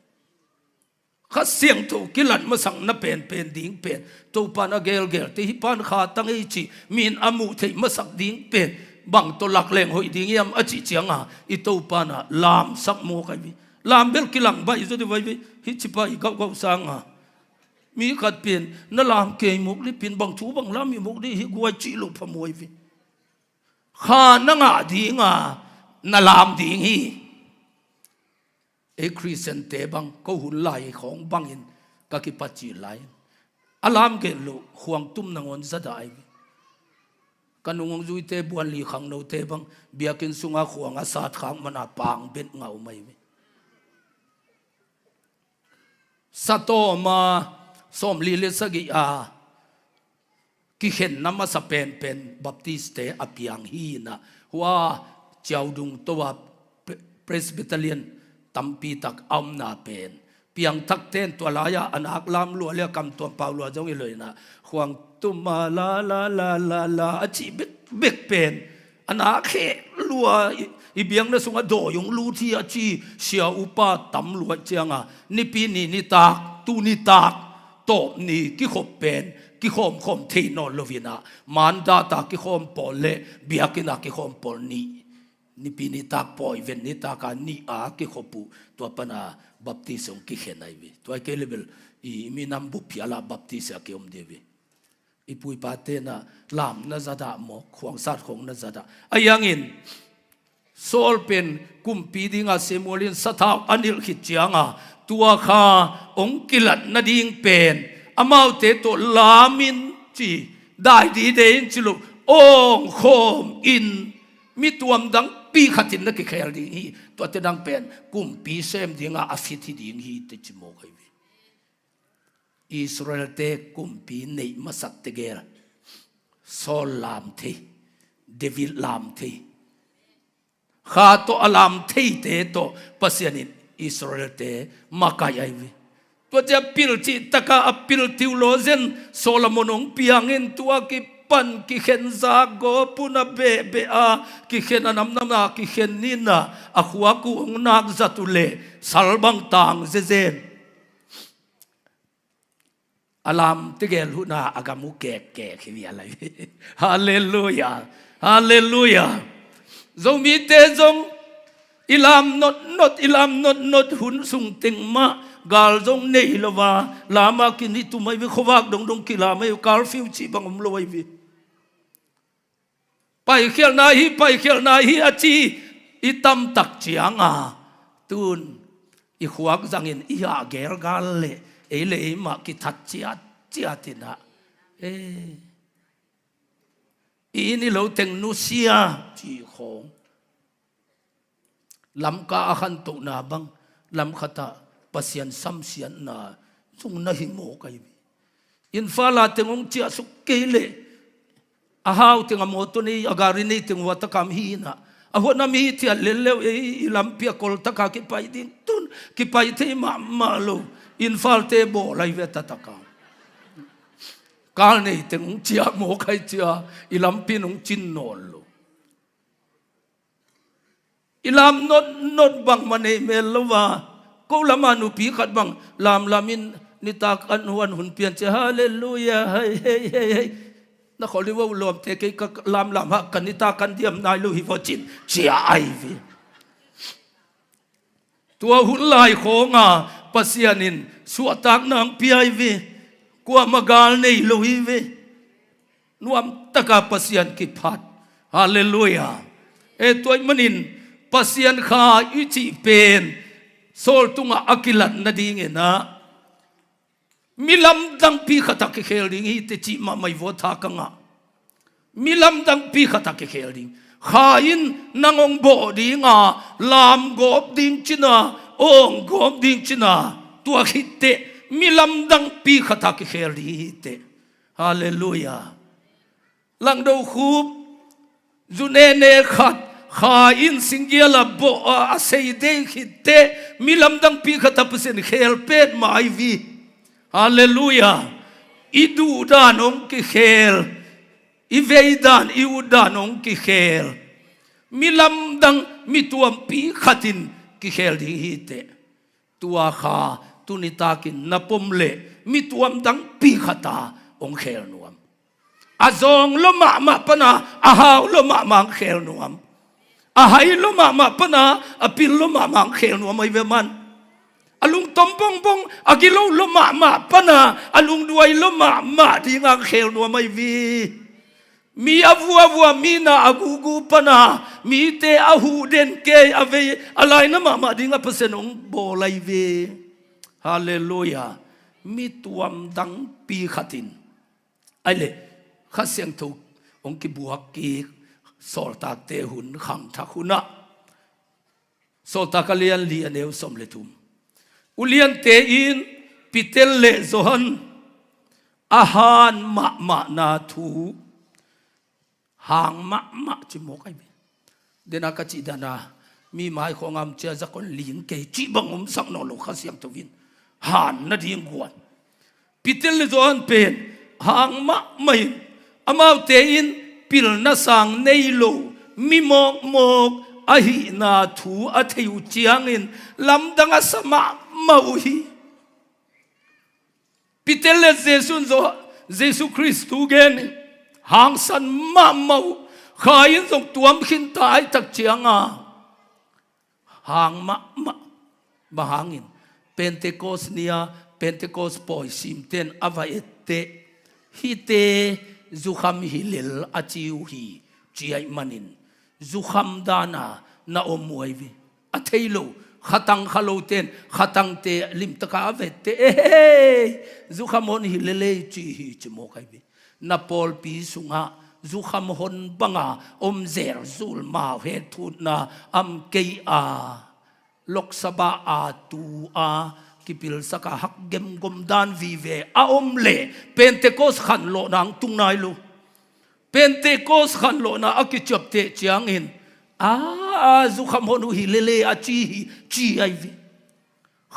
ข้าเสียงถูกกิลันมาสั่งนับเป็นดิ่งเป็นตัวปานเกลที่ฮิปันขาตั้งไอจีมีนอามุที่มาสักดิ่งเป็นบังตัวหลักแหล่งหอยดิ่งยามอจิเจียงอ่ะอีตัวปานะลามสักโมกัยมีลามเบลกิลังใบสุดที่ไว้ฮิจิไปเก้าสังอ่ะมีขัดเปลี่ยนนั่นลามเกยมุกลิปินบังทูบังลามมีมุกดิฮิกวยจิลุพมวยวิข้านังอาดีงานาลามดีงี้คริสเตียนเตบังก็หุ่นไหลของบังอินก็คิดปัจจิไหลอลามเกลูห่วงตุ้มนางอนจะได้กันงงจุยเตบวนลีขังโนเตบังเบียกินสุงาห่วงอาสาทขังมันอาปางเป็นเงาไม่สะโตมาสมลีเลสกิอากิเห็นน้ำมาสเปนเป็นบัพติสเตอภิยังฮีนะว่าเจ้าดุงตัวเพรสบิเตเลียนตัมปีตักอัมนาเป็นเพียงทักเต้นตัวลายอันอักลามลัวเรียกคำตัวเปล่าลัวจังเลยนะห่วงตุมาลาลาลาลาลาอจิเบกเป็นอันอักเขลัวอีเบียงนั่นสงโดยงลูที่อจิเสียอุปาตัมลัวเจียงอ่ะนี่ปีนี่นี่ตากตูนี่ตากโตนี่กิขบเป็นกิขมเทนอลวินามันดาตากิขมปอลเลเบียกินากิขมปอลนี่ปีนี้ตากปอยเวนนี่ตากานี่อากิขบุตัวปนาบัพติสงกิเขนไอวีตัวไอเกลเบลอีมีนัมบุพิอาลาบัพติสกิอมเดวีอีปุยปาเตนะลามนาซาดาหมอกขวางสัตว์ของนาซาดาอายังอินโซลเป็นกุมปีดิงาเซมูลินสถาอันิลขิดจังอ่ะตัวข้าองกิลัดนาดิงเป็นอามาวเตโตลามินจีได้ดีเดนจิลุองโคมอินมีตัวมดังปีขัดินนักเขลดิ่งฮีตัวเตดังเป็นกุมปีเซมดิ่งอาฟิติดิ่งฮีติจิโมกไอวีอิสราเอลเตกุมปีในมาสักเตเกลโซลามเทเดวิดลามเทข้าโตอลามเทเตโตปัสยานินอิสราเอลเตมาไกไอวีตัวจะพิลจิตะกาพิลทิวโลเซนโซลามอนงเปียงเงินตัวกิ pan ki khen za go puna be be a ki khen anam nam na ki khen ni na a khuwa ku ong nak zatule salbang tang zezen alam tigel huna agamu ke khi alai hallelujah hallelujah zomi te zong ilam not hun sung ting ma gal zong nei lova lama kini tu mai vi khowak dong kila mai kal fiu chi bang om loi vi pai khel na hi achi itam tak chianga tun i khuak zangin i ha ger gal le ele ma ki that chia tina ini lo teng nu sia chi khong lam ka khan tu na bang lam khata pasian samsian na chung na hingo kai in fala tengong chia su kele a hau tenga moto ni agari ni teng wata kam hi na a ho na mi tia lele e lam pia kol ta ka ki pai din tun ki pai te ma lo in fal te bo lai ve ta ka kal nei tengong chia mo kai chia ilam pinong chin nol lo ilam not bang mane mel lo wa ko lama nu pi khat bang lamin ni tak an huan hun pian che hallelujah hey na kholi wo lom te ke lam ha kan ni ta kan diam nai lu hi vo chin chia ai vi tua hun lai khonga pasianin suatak nang pi ai vi kwa magal nei lo hi vi nuam taka pasian ki phat hallelujah e toy manin pasian kha ichi pen sol tunga akilat na ding ena milam dang pi khata ke khel ding hi te chi ma mai vo tha ka nga milam dang pi khata ke khel ding kha in nangong bo dinga lam gop ding china ong gop ding china tua khitte milam dang pi khata ke khel di te hallelujah lang do khub zune ne khat kha in singiala bo a sei de khitte milam dang pi khata pusen khel pet mai vi hallelujah idu danong ki khel iveidan iudanong ki khel milam dang mituam pi khatin ki khel di hite tua kha tunitakin napomle mituam dang pi khata ong khel nuam azong lo ma pana ahaw lo ma khel nuam ahai lo ma pana apil lo ma khel nuam ai ve man alung tombong bong agilo lo ma pana alung duai lo ma di ngang khel nuam ai vi mi avua mina agugu pana mi te ahu den ke ave alai na ma di nga pasenong bolai ve hallelujah mi tuam dang pi khatin ale khasiang thu ong ki buak ki sol ta te hun kham tha khuna sol ta kalian li aneu som le thum ulian te in pitel le zohan ahan ma na thu hang ma chi mo kai dena ka chi dana mi mai khongam cha zakon ling ke chi bangom sak no lo khasiang thu win han na ding guan pitel le zohan pen hang ma mai amau te in pil na sang nei lo mi mok ahi na thu a theu chiang in lam danga sama mauhi pitel le jesu christu gen hang san ma mau khain zong tuam khin tai tak chianga hang ma hangin pentecost nia pentecost poi sim ten avaete hite zukham hilel achiu hi chiai manin zukham dana na omoi vi athailo khatang khalo ten khatang te lim taka vete zukham on hilele chi hi chmo kai vi na pol pi sunga zukham hon banga om zer zul ma he thut na am ke a lok saba a tu a kipil saka hak gem gom dan vive a omle pentecost khan lo nang tung nai lu pentecost khan lo na akichap te chiang in a zu kham honu hi lele a chi ai vi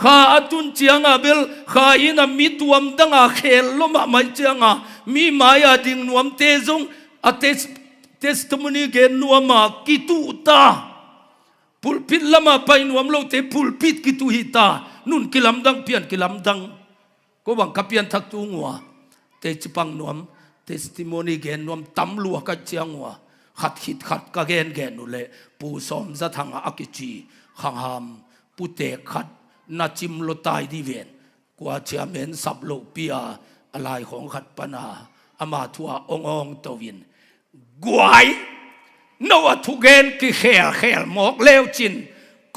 ข้าตุนเจียงเบลข้าอินามีตัวมดังเขลลมาไม่เจียงมีมายาดิ่งนวมเตจงเทสต์มนีเกนนวมกิตุตาพุลพิดลมาไปนวมโลเตพุลพิดกิตุหิตานุนกิลำดังเพียนกิลำดังก็บังกับเพียนทักตุงัวเตจิปังนวมเทสติโมนีเกนนวมตำลัวกัจเจียงงัวขัดหิดขัดกะเกนแกนุเลปูสมจะทางอากิจีขังหามปูเตขัดนาจิมโลตายดีเวนกว่าเชียเมนสับโลปียอะไรของขัดปนาอามาทัวองตวินกวยนวทุเกนกิเขลหมอกเลวจิน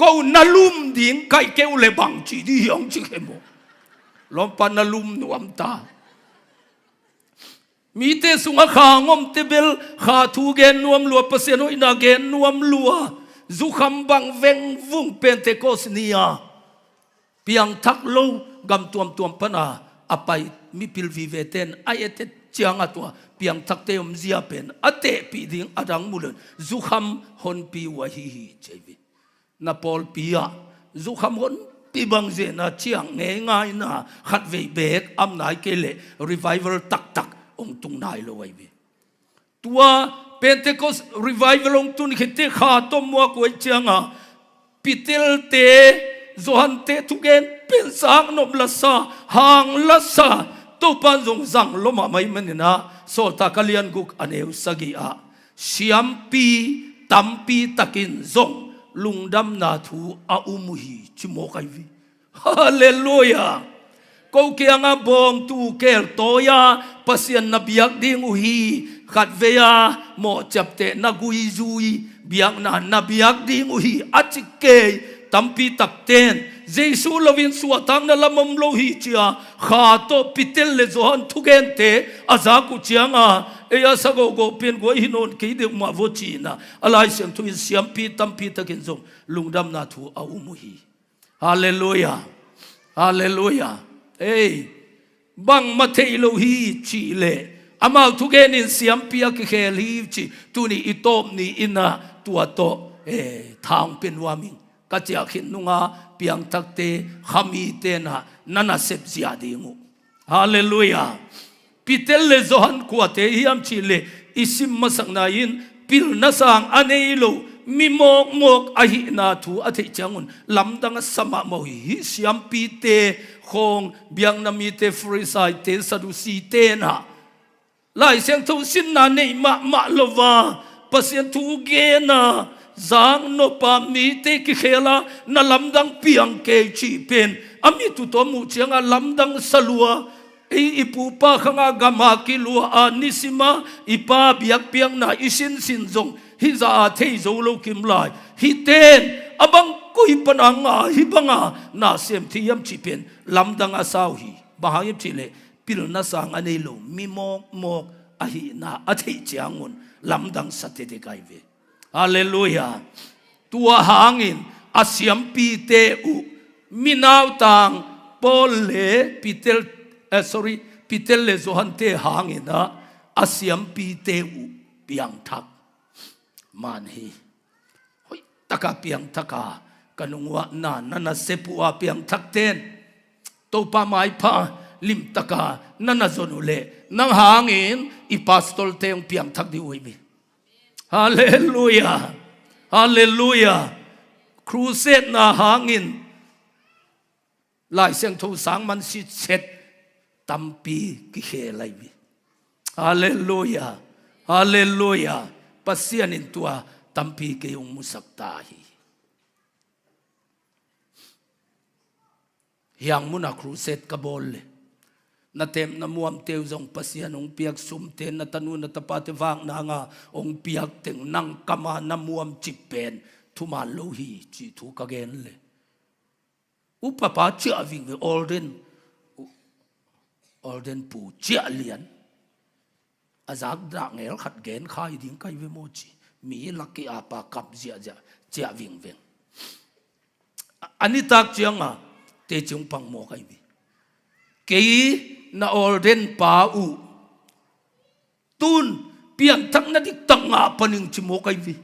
ก็นาลุมดิ่งไก่เกวเลบังจีดียองจิเขโมลมปานาลุมนวมตามีเตสุงขางอมเตเบลขาทูเกนนวมลัวเปเซโนอินาเกนนวมลัวจุคำบังเวงวุงเป็นเตโกสเนียเพียงทักโลกำตัวปนาอภัยมีพิลวิเวเตนไอเอเตเจียงตัวเพียงทักเตอมเสียเป็นอเตปีดิ่งอดังมุลจุคำฮอนปีวะฮีเจวินาปอลปียจุคำฮอนปีบังเจนะเชียงง่ายนะขัดเวเบกอัมนายเกเลรีไวเวลตักองตุงนายโลไวเวตัวเป็นเตโกสรีไวเวลองตุนขิตเตขาตมัวกวยเจียงปิเตลเตโซฮันเตทุเกนเป็นสังนบลัสซาหางลัสซาตุปันจงสังลมไม่มันนะโซตากเลียนกุกอเนวสกีอาเชียมปีตัมปีตะกินจงลุงดำนาทูอาอุมุฮีชิโมกไอวีฮาเลลูยาก็เกียงบองตูเกลโตยาปัสยันนบียักดิงอุฮีขัดเวียโมจับเตนักุยจุยบียักนบียักดิงอุฮีอัจเกยตัมปีตักเตนเจสูลวินสวตังนั่นละมัมโลหิเจียข้าโตปิเตลเลจอนทุเกนเตอาซากุเจียงเอียสกโกเป็นกวยหินนคิดมาวจีนะอะไรเสียงทุยเสียมปีตัมปีตะกินจงลุงดำนาทูอาอุมุฮีฮาเลลูยาฮาเลลูยาเอ้บังมาเทโลฮีชีเลอามาทุเกนินเสียมปีกเคลีจีตุนีอิโตมนีอินาตัวโตทางเป็นวามิงกัจจขินนุงาเปียงทักเตขมีเตนะนันเสพเสียดีงูฮาเลลูยาปิเตลเลจอนกัวเตฮิอัมชิเลอิสิมมาสังนายินปิลนาสังอเนโลมีโมกอหินาทูอธิจังุนลำดังสมะโมหิสิอัมปีเตคงเบียงนามีเตฟริไซเตสดุสีเตนะไล่เสียงทูสินนาเนมะโลวาปัสยันทูเกนะจางโนปามีเตกิเคลานาลำดังเปียงเกจีเป็นอามิตุตัวมูเชียงลำดังสลัวอีปูปาขังกามากิลัวอานิสิมาอีปาบิยักเปียงนาอิสินสินจงฮิซาเทโซโลกิมไลฮิเตนอบังกุยปนังฮิบังนาเซมที่ยมจีเป็นลำดังอาสาวฮีบางยมจีเลปิลนาสังอันนี้โลมีโมกอหินาอธิเจียงุนลำดังสัตเตไกเวฮาเลลูยาตัวหางินอาเซียมปีเตอุมินาวตังโปเลปิเตลปิเตลเลโซฮันเตหางินนะอาเซียมปีเตอุเปียงทักมันฮีเฮ้ยตะกาเปียงตะกากันงวะนันเซปัวเปียงทักเตนตัวปาไม้พาลิมตะกานันจนุเลนังหางินอีพาสตอลเตงเปียงทักดิวบีฮาเลลูยาฮาเลลูยาครูเซตนาหางินลายเสียงทูสังมันสิเซตตัมปีกิเคไลบีฮาเลลูยาฮาเลลูยาปัสยานินตัวตัมปีเกยงมุสักตาฮียังมุนักครูเซตกบอลเลยนาเต็มนามวมเตียวจงปัสยานองเปียกสุมเตนนาตนูนาตปาเตวางนางาองเปียกถึงนังกามานามวมจิบเป็นทุมาโลหีจีทุกเกนเลยอุปปาเจ้าวิ่งไปออลเดนปูเจ้าเลียนอาจากดักเงลขัดเกนข้ายิ่งใครเวโมจีมีลักกี้อาปากับเจ้าวิ่งอันนี้ตักเจียงเตจงปังโมไกวีเกยนาออลเดนปาอูตุนเปียงทั้งนั้นที่ตั้งอาปนิงจิโมไกวี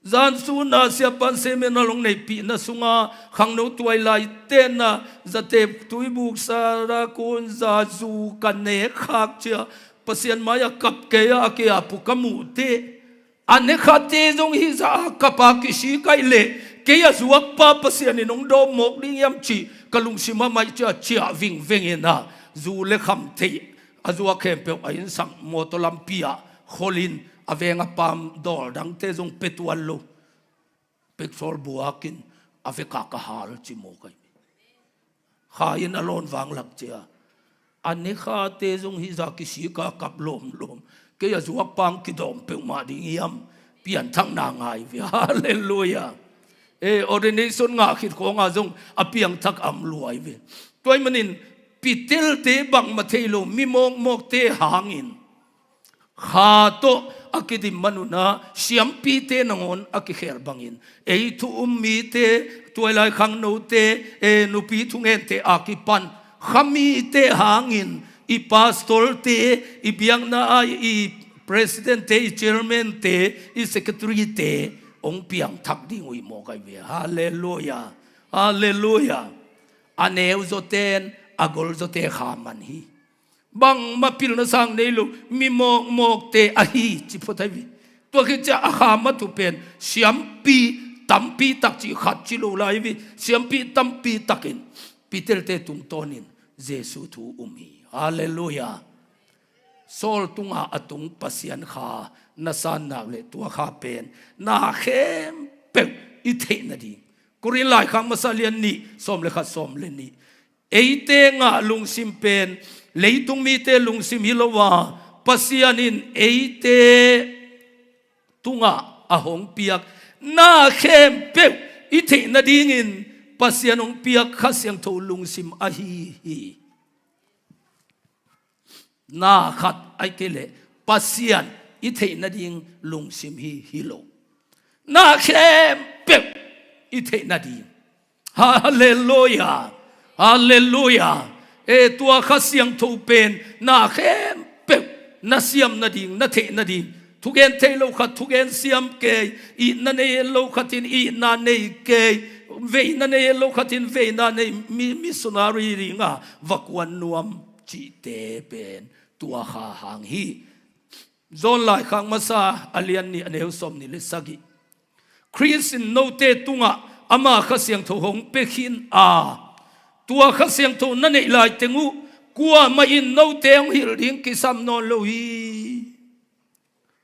zan su na sia pan se me na long nei pi na sunga khang no tuai lai ten na zate tui buk sara kun za zu kan ne khak chia pasien maya kap ke ya ke apu kamu te ane khate jong hi za kapa ki shi kai le ke ya zuak pa pasien ni nong do mok ding yam chi kalung sima mai cha chia ving veng ena zu le kham the azua khem pe ain sang motolam pia kholin avenga pam dor dang te jong petual lo petrol buakin aveka ka hal chi mo kai khain alon wang lak chia ane kha te jong hi za ki si ka kap lom lom ke ya zuak pang ki dom pe ma ding yam pian thang na ngai vi hallelujah ordination nga khit ko nga jong apiang thak am luai ve toy manin pitil te bang ma thelo mi mok mok te hangin kha to akidim manuna siam pi te nangon akikher bangin thu mi te toilai khang no te nu pi thungen te akipan khami te hangin I pastor te I biang na I president te I chairman te I secretary te ong piang thak ding ui mo kai ve hallelujah hallelujah aneu zoten agol zote khaman hi bang mapil na sang nei lu mi mok mok te ahi chi photai vi to ki cha akha ma tu pen siam pi tampi tak chi khat chi lo lai vi siam pi tampi takin pitel te tung tonin jesu thu umi hallelujah sol tunga atung pasian kha nasan na le tua kha pen na khem pe I the na di kurin lai khang masalian ni som le kha som le ni eite nga lung sim pen leitung mi te lung sim hilowa pasianin eite tunga ahong piak na khem pe I the na dingin pasianong piak khasyang tho lung sim ahi hi na khat ai kele pasian I the na ding lung sim hi hilo na khem pe I the na ding hallelujah hallelujah tua khasyang tho pen na khem pe na siam na ding na the na ding thugen the lo khat thugen siam ke I na ne lo khatin I na nei ke ve na ne lo khatin ve na nei missionary ringa vakwan nuam chi te pen tua kha hang hi zon lai khang masa alian ni aneu som ni le sagi Christian no te tunga ama khasyang tho hong pe khin tua khasyang tho na nei lai tengu kwa ma in no teng hil ding ki sam non lo hi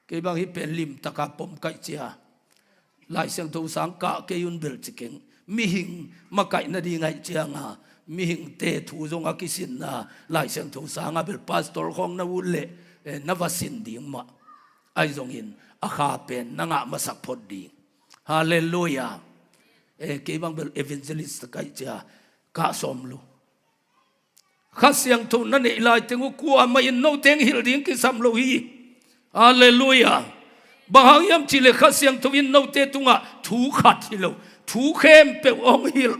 ke bang hi pen lim taka pom kai chia lai syang tho sang ka ke yun bel chikeng mi hing ma kai na di ngai chianga mi hing te thu jong a kisin na lai syang tho sang a bel pastor khong na ule na vasin ding ma ai jong in a kha pen na nga masak phot ding hallelujah ke bang bel evangelist kai chia ka som lu khasyang tho na nei lai tengu kwa ma in no teng hil ding ki sam lo hi hallelujah bahayam chile khasyang tho in no te tunga thu khat hi lo thu khem pe ong hil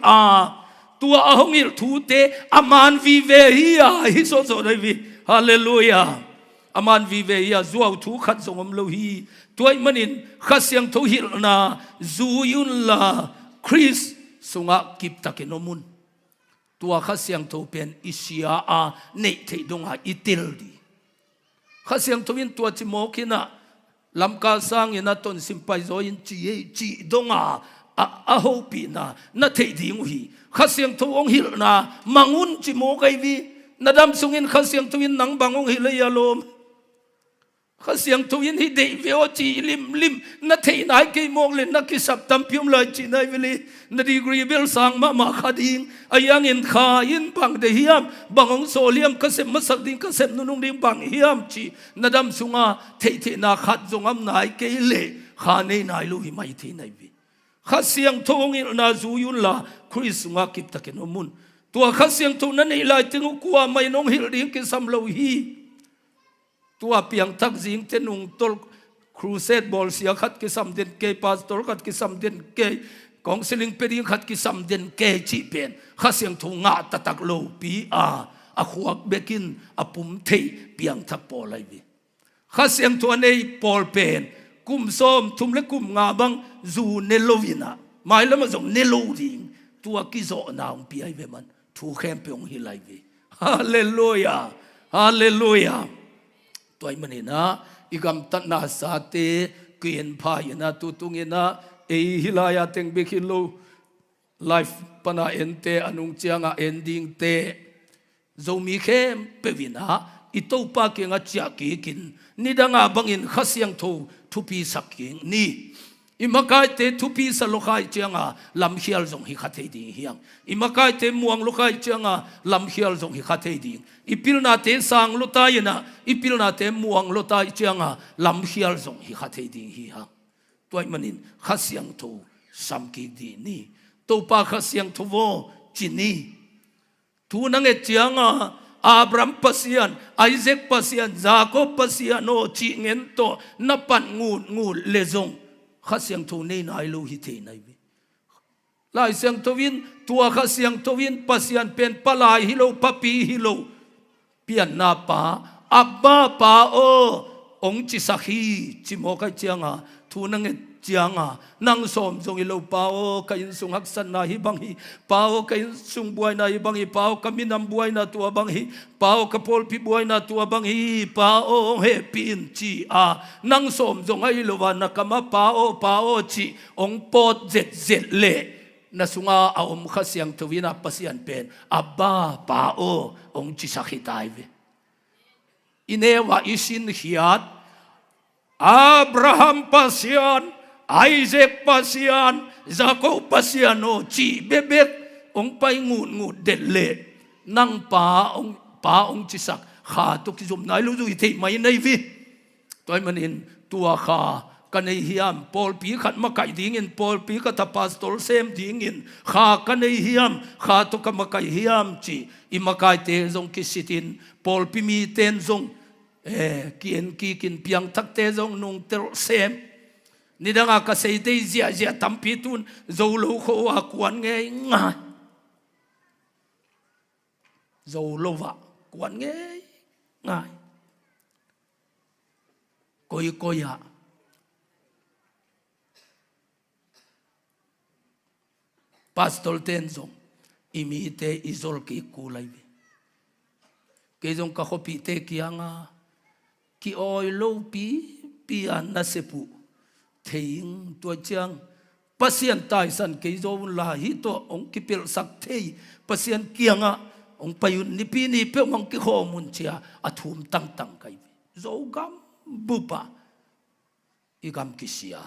tua ahong hil thu te aman vi ve hi so so dai vi hallelujah aman vi ve hi zuaw thu khat songom lo hi tuai manin khasyang tho hil na zu yun la Chris sunga kip takinomun tua khasyang tho pen isia nei thei donga itil di khasyang tho in tua chi mo kina lamka sang ina ton simpai zo in chi donga a ho pi na thei ding hi khasyang tho ong hil na mangun chi mo kai vi nadam sungin khasyang tho in nang bangong hilai alom khasyang tho in hi dei veo chi lim na thei nai ke mong le na ki sap tam pium lai chi nai veli na degree bel sang ma khading ayang in kha in bang de hiam bangong soliam kasem masak ding kasem nunung ding bang hiam chi nadam sunga thei na khat zongam nai ke le kha nei nai lu hi mai thei nai vi khasyang tho in na zu yun la Chris sunga kip taken omun tua khasyang tho na nei lai tingu kwa mai nong hil ding ke sam lo hi tua piang tak jing tenung tol crusade bol sia khat ki sam den ke pastor khat ki sam den ke kong siling peding khat ki sam den ke chi pen khasyang tho nga tatak lo pi a khuak bekin apum thei piang thak pol lai bi khasyang tho nei pol pen kum som thum le kum nga bang zu nelovina mai lama zong nelo ding tua ki zo na ong pi ai ve man thu khem pyong hi lai ve hallelujah hallelujah toy manina igam tat na sa te kien phai na tu tungina e hilaya teng be khilo life pana ente anung chianga ending te zomi khem pevina itopa ke nga chia ki kin nidanga bangin khasyang tho thupi saking ni imakai te thupi sa lokai chianga lam hial zong hi khathei ding hiang imakai te muang lokai chianga lam hial zong hi khathei ding ipilna te sang lotai na ipilna te muang lotai chianga lam hial zong hi khathei ding hi hang toy manin khasyang tho samki di ni topa khasyang tho wo chini tu nang e chianga Abraham pasian, Isaac pasian, Jacob pasian, no chi ngen to napan ngut lezong khasyang tho nei nai lo hi the nai vi lai syang towin tua khasyang towin pasian pen palai hilo papi hilo pian na pa abba pa o ong chi sakhi chi mo kai chianga thu nang e chianga nang som jong ilo pao kain sung haksan na hi bang hi pao kain sung buai na hi bang hi pao kaminam buai na tua bang hi pao kapol pi buai na tua bang hi pao he pin chi a nang som jong ai lo wa na kama pao chi ong pot zet le na sunga a om khasyang towina pasian pen abba pao ong chi sakhi tai ve inewa isin hiat Abraham pasian Isaac pasian, Jacob pasian no chi bebek ong pai ngut dele nang pa ong chisak kha to ki zum nai lu du thei mai nei vi toy manin tua kha kanei hiam pol pi khat ma kai ding in pol pi ka ta pastor sem ding in kha kanei hiam kha to ka ma kai hiam chi imakai te zong ki sitin pol pi mi ten zong kien ki kin piang thak te zong nung ter sem nidanga ka sei te zia tampi tun zo lo kho a kwan nge nga zo lo wa kwan nge nga koya pastor tenzo imite izol ki kulai ke jong ka khopi te kianga ki oi lo pi an na sepu thing tua chang pasien tai san ke zo la hi to ong ki pel sak thei pasien kianga ong payun ni pi ni pe mong ki kho mun chia athum tang kai zo gam bupa igam kisia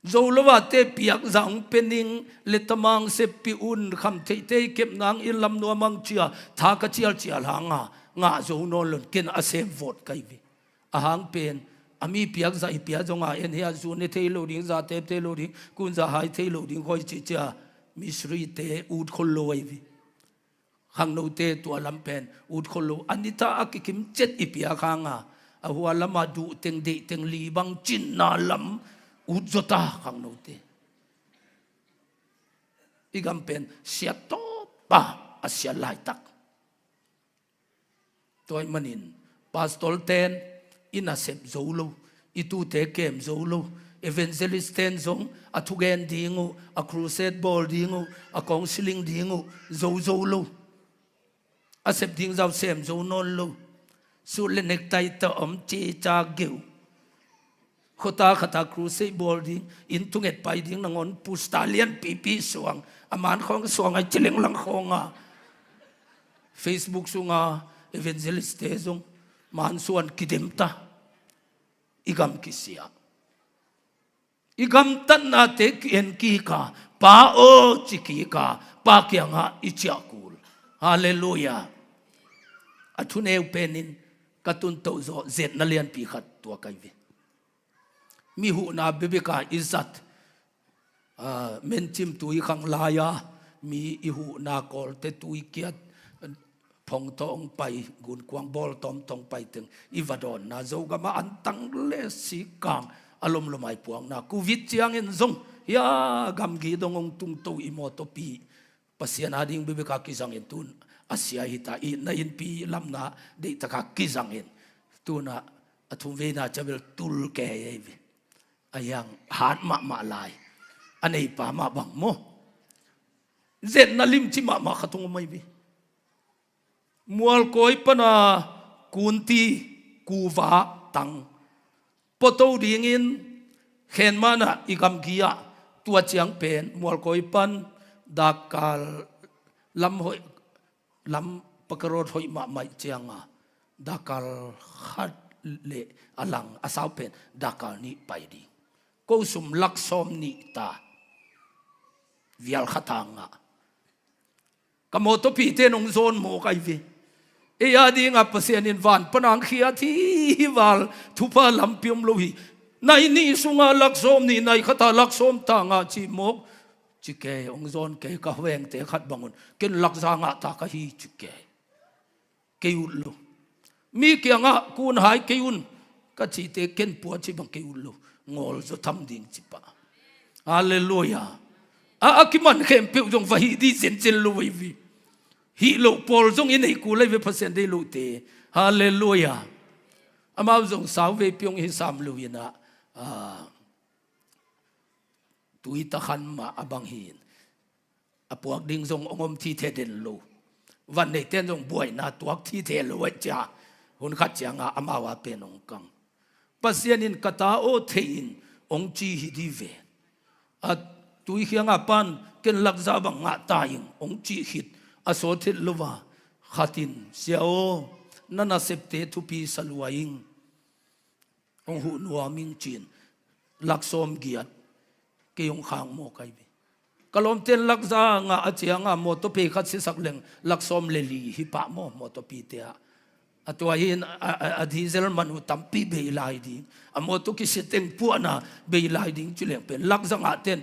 zo lova te piak zang pening letamang se pi un kham thei te kep nang in lam no mang chia tha ka chial hanga nga zo no lon ken asem vote kai vi ahang pen ami piak za ipia zonga en hia zu ne thei lo ding za te lo ding kun za hai thei lo ding khoi chi cha misri te ut khol lo ai vi hang no te to lam pen ut khol lo anita akikim chet ipia khanga a huwa lama du teng de teng li bang chin na lam ut zota hang no te igam pen sia to pa asia lai tak toy manin pastor ten inasep zolo itu te kem zolo evangelist ten zong athugen dingu a crusade ball dingu a counseling dingu zolo asep ding zau sem zo non lo su le nek tai ta om chi cha geu khota khata crusade ball ding in tunget pai ding nangon pustalian pp suang aman khong suang ai chileng lang khonga Facebook sunga evangelist te zong man suan kidemta igam kisia igam tan na te en ki ka pa o chiki ka pa kyanga ichakul hallelujah athune penin katun to zo zet na lian pi khat to kai ve mi hu na bebeka izat men chim tui khang laya mi i hu na kol te tui kiat phong tong pai gun kwang bol tom tong pai teng ivadon na zo ga ma an tang le si kang alom lomai puang na covid chiang en zong ya gam gi dong ong tung to i mo to pi pasian ading bebeka ki sang en tun asia hita i na in pi lam na de ta ka ki sang en tu na thùng về na chabel tul ke ai ve ayang hat ma lai anei pa ma bang mo zen na lim chi ma khatung mai bi mual koi pana kunti kuwa tang poto ding in khen mana igam gia tua chiang pen mual koi pan dakal lam pakarot hoi ma mai chianga dakal khat le alang asau pen dakal ni pai di ko sum lak som ni ta vial khatanga kamoto pi te nong zon mo kai vi e ya di nga pasien in van panang khia thi wal thupa lampiom lo hi nai ni sunga lak som ni nai khata lak som ta nga chi mok chi ke ong zon ke ka weng te khat bangun ken lak za nga ta ka hi chi ke ul lo mi kia nga kun hai ke un ka chi te ken pu chi bang ke ul lo ngol zo tham ding chi pa hallelujah akiman khem pe jong va hi di zen chen lo vi hi lo pol jong in ei ku le ve percent de lo te hallelujah amao jong saw ve pyong hi sam lo ina tui ta khan ma abang hin apuak ding jong ongom thi the den lo van nei ten jong buai na tuak thi the lo cha hun khat changa amawa pe nong kang pasien in kata o thein ong chi hi di ve at tui khianga pan ken lak za bang nga ta ing ong chi hit aso thil lova khatin siao nana septe thu pi saluaing ong hu nuwa ming chin lak som giat ke yong khang mo kai bi kalom ten lak za nga achianga mo to pe khat si sak leng lak som le li hi pa mo to pi te atwa hin a diesel manu tampi be lai di amo to ki seteng pu na be lai ding chuleng pen lak za nga ten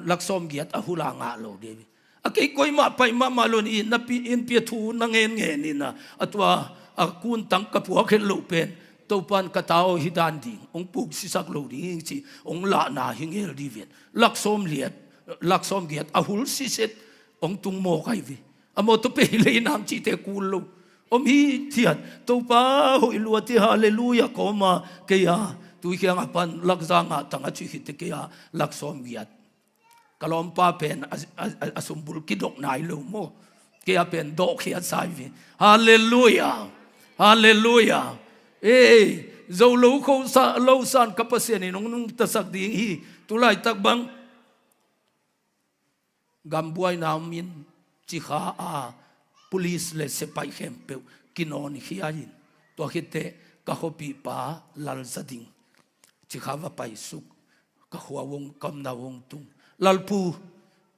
lak som giat a hula nga lo de akei koi ma pai ma malon in na pi in pi thu na ngen ni na atwa akun tang ka pu khen lo pen to pan ka tao hidan ding ong puk si sak lo ding chi ong la na hingel di ven lak som giat a hul si set ong tung mo kai vi amo to pe le nam chi te kul lo om hi thiat to pa ho ilua ti hallelujah ko ma ke ya tu khiang pan lak za nga tanga chi hit ke ya lak som giat kalom pa pen asumbul kidok nai lo mo ke a pen dok hiat sai vi hallelujah hallelujah zo lo kho sa lo san kapasien ni nong ta sak ding hi tulai tak bang gambuai namin chi kha police le sepai khem pe kinon hiain to hite ka hopi pa lal zading chi kha va pai suk ka huwa wong kam na wong tung lalpu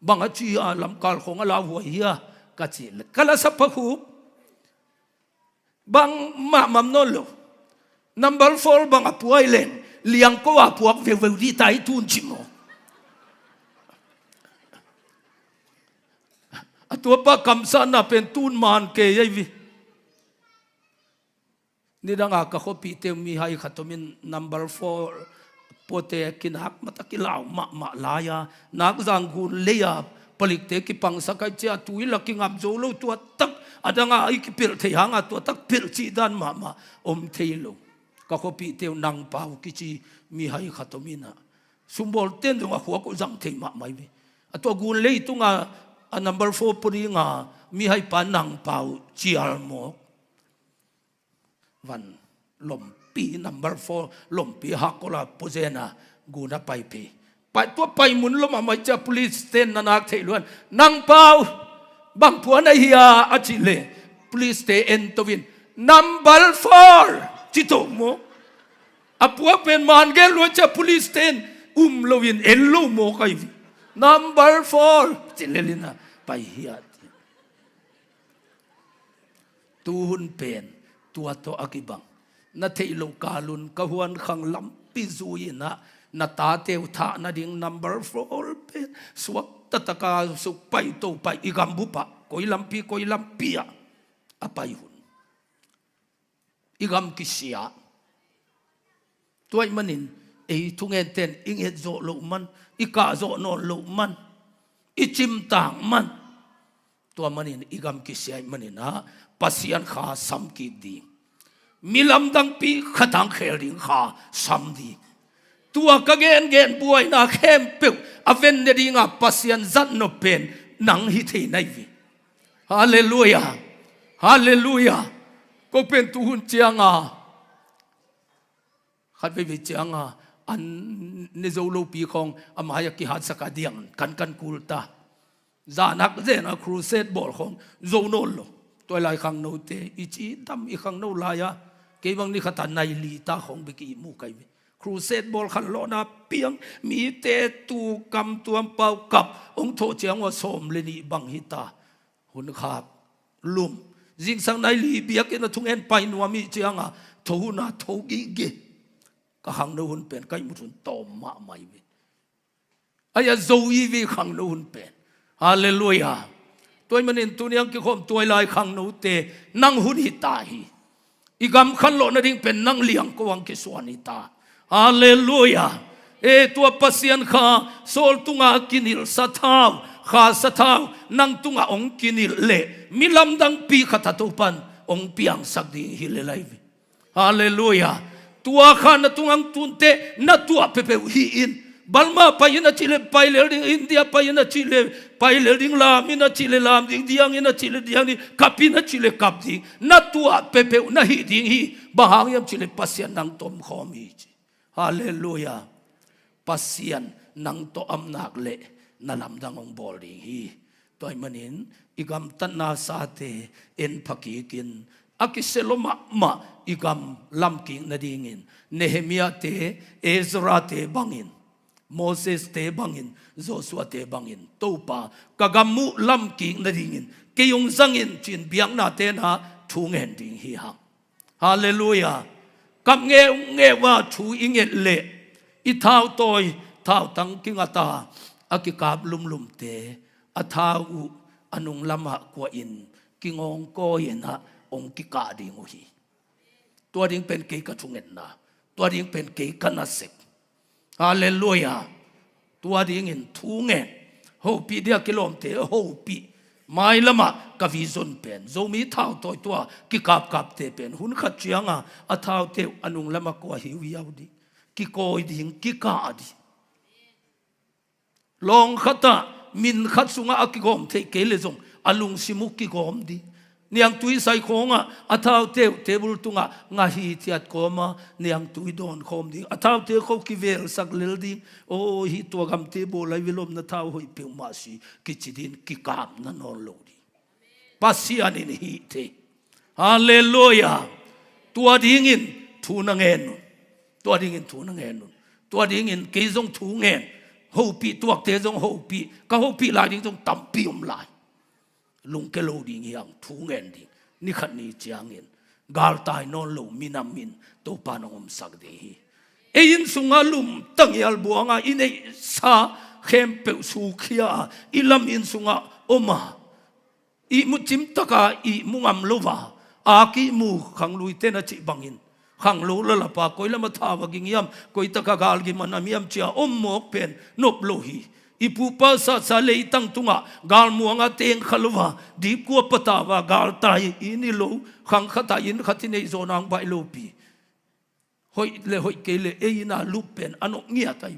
bang a chi a lam kal khong ala huwa hiya ka chi kala sa phu bang ma mam no lo number 4 bang apuai len liang ko apuak ve ve di tai tun chi mo atua pa kamsa na pen tun man ke yai vi ni danga ka khopi te mi hai khatomin number 4 pote kinak matakilaw ma laya nak zangun leya palik te ki pang sakai cha tui laking am zo lo tua tak adanga ai ki pil the hanga tua tak pil chi dan ma om theilo ka khopi te nang pau ki chi mi hai khatomina sumbol ten dong a huwa ko jang thei ma mai vi atua gun lei tunga a number 4 puri nga mi hai pa nang pau chial mo van lom pi number 4 lom pi hakola pozena guna pai pi pai to pai mun lom ma cha police ten nanak thei luan nang pau bang puan ai hiya achile police te en tovin number 4 chito mo apua pen man gel lo cha police ten lovin en lo mo kai number 4 chilelina pai hiya tuhun pen tua to akibang na theilo kalun kahuan khang lam pi zuina na ta teu tha na ding number 4 pen suak tataka su pai to pai igambu pa koi lampia apai hun igam kisia tuai manin ei thungen ten inget zo lo man ika zo no lo man ichim tang man tua manin igam kisia manin ha pasian kha sam ki di milam dang pi khatang khel ding kha samdi tua ka gen buai na khem pe aven de dinga pasian zat no pen nang hi thei nai vi hallelujah hallelujah ko pen tu hun chianga khat ve chianga an ne zo lo pi khong amaya ki hat saka diang kan kulta zanak zena crusade bol khong zo no lo toy lai khang no te ichi dam I khang no la ya ke bang ni khata nai li ta khong be ki mu kai crusade bol khan lo na piang mi te tu kam tuam pau kap ong tho chiang wa som le ni bang hi ta hun khap lum jing sang nai li biak in thung en pai nuam mi chianga tho na tho gi ge ka hang no hun pen kai mu thun tom ma mai ve aya zo yi vi khang no hun pen hallelujah tôi manin tuniang ki khom tôi lai khang no te nang hun hi ta hi igam khan lo na ding pen nang liang ko wang ki suan hi ta hallelujah e tua pasian kha sol tunga kinil sathau kha sathau nang tunga ong kinil le milam dang pi khata to pan ong piang sak di hi le lai hallelujah tua khan na tungang tunte na tua pepe hi in balma payina chile paile ding India payina chile paile ding lam ina chile lam ding diang ina chile diang ni kapina chile kap ding na tua pepe na hi ding hi bahang yam chile pasian nang tom khom hi hallelujah pasian nang to am nak le na lam dang ong bol ding hi toy manin igam tan na sa te en phaki kin akiseloma ma igam lam king na dingin Nehemia te Ezra te bangin Moses te bangin Joshua te bangin topa kagamu lam king na dingin keyong zangin chin biang na te na thungen ding hi hang hallelujah kam nge wa thu inget le I thao toy thao tang kingata akikap lum te athau anung lama kwa in kingong ko ina ong kika ding hi tua ding pen ke ka thungen na tua ding pen ke kanasek hallelujah tua ding in thungen ho pi dia kilom te ho pi mai lama ka vision pen zo mi thau toy tua ki kap te pen hun khat chianga a thau te anung lama ko hi wiau di ki koi ding ki ka di long khata min khat sunga akigom the ke le zong alung simuk ki gom di niang tui sai khonga athau te table tunga nga hi thiat koma niang tui don khom ding athau te kho ki vel sak lel ding o hi to gam te bo lai vilom na thau hoi pe ma si ki chidin ki kam na no lo di pasian in hi te hallelujah tua ding in thu na ngen tua ding in thu na ngen tua ding in ke jong thu ngen ho pi tuak te jong ho pi ka ho pi lai ding jong tam pi lai lung ke lo ding yang thu ngen ding ni khat ni chiang in gal tai non lo minam min to panong sak de hi e in sunga lum tang yal buanga in ei sa khem pe su khia ilam in sunga oma I mu chim taka I mungam lova a ki mu khang lui te na chi bangin khang lo la pa koi la ma tha wa ging yam koi taka gal gi manam yam chia om mok pen nop lo hi ipu pa sa le tang tunga gal muanga teng khalwa dip ko patawa gal tai ini lo khang khata in khatine zonang bai lo pi hoi le hoi ke le e ina lupen ano ngia tai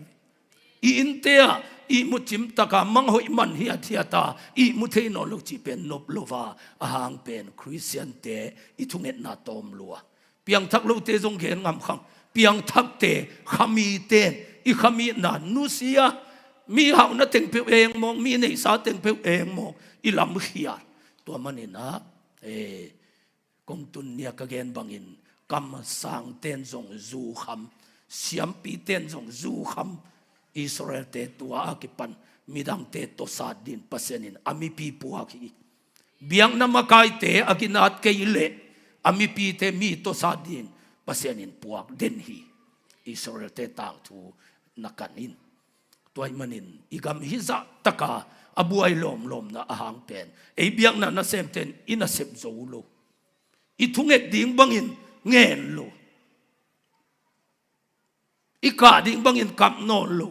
I intea I mu chim taka mang hoi man hi athiata I mu the no lo chi pen nop lova ahang pen Christian te I thunget na tom lua piang thak lo te jong gen ngam khang piang thak te khami ten I khami na nusia mi hau na teng pe eng mong mi nei sa teng pe eng mong I lam khia to manina kong tun nia ka gen bangin kam sang ten jong zu kham siam pi ten jong zu kham Israel te tua akipan midang te to sadin pasenin ami pi puaki biang na makai te aginat ke ile ami pi te mi to sadin pasenin puak den hi Israel te tang thu nakanin toy manin igam hiza taka abuai lom na ahang pen e biang na sem ten ina sep zo lo I thunget ding bangin ngen lo ika ding bangin kap no lo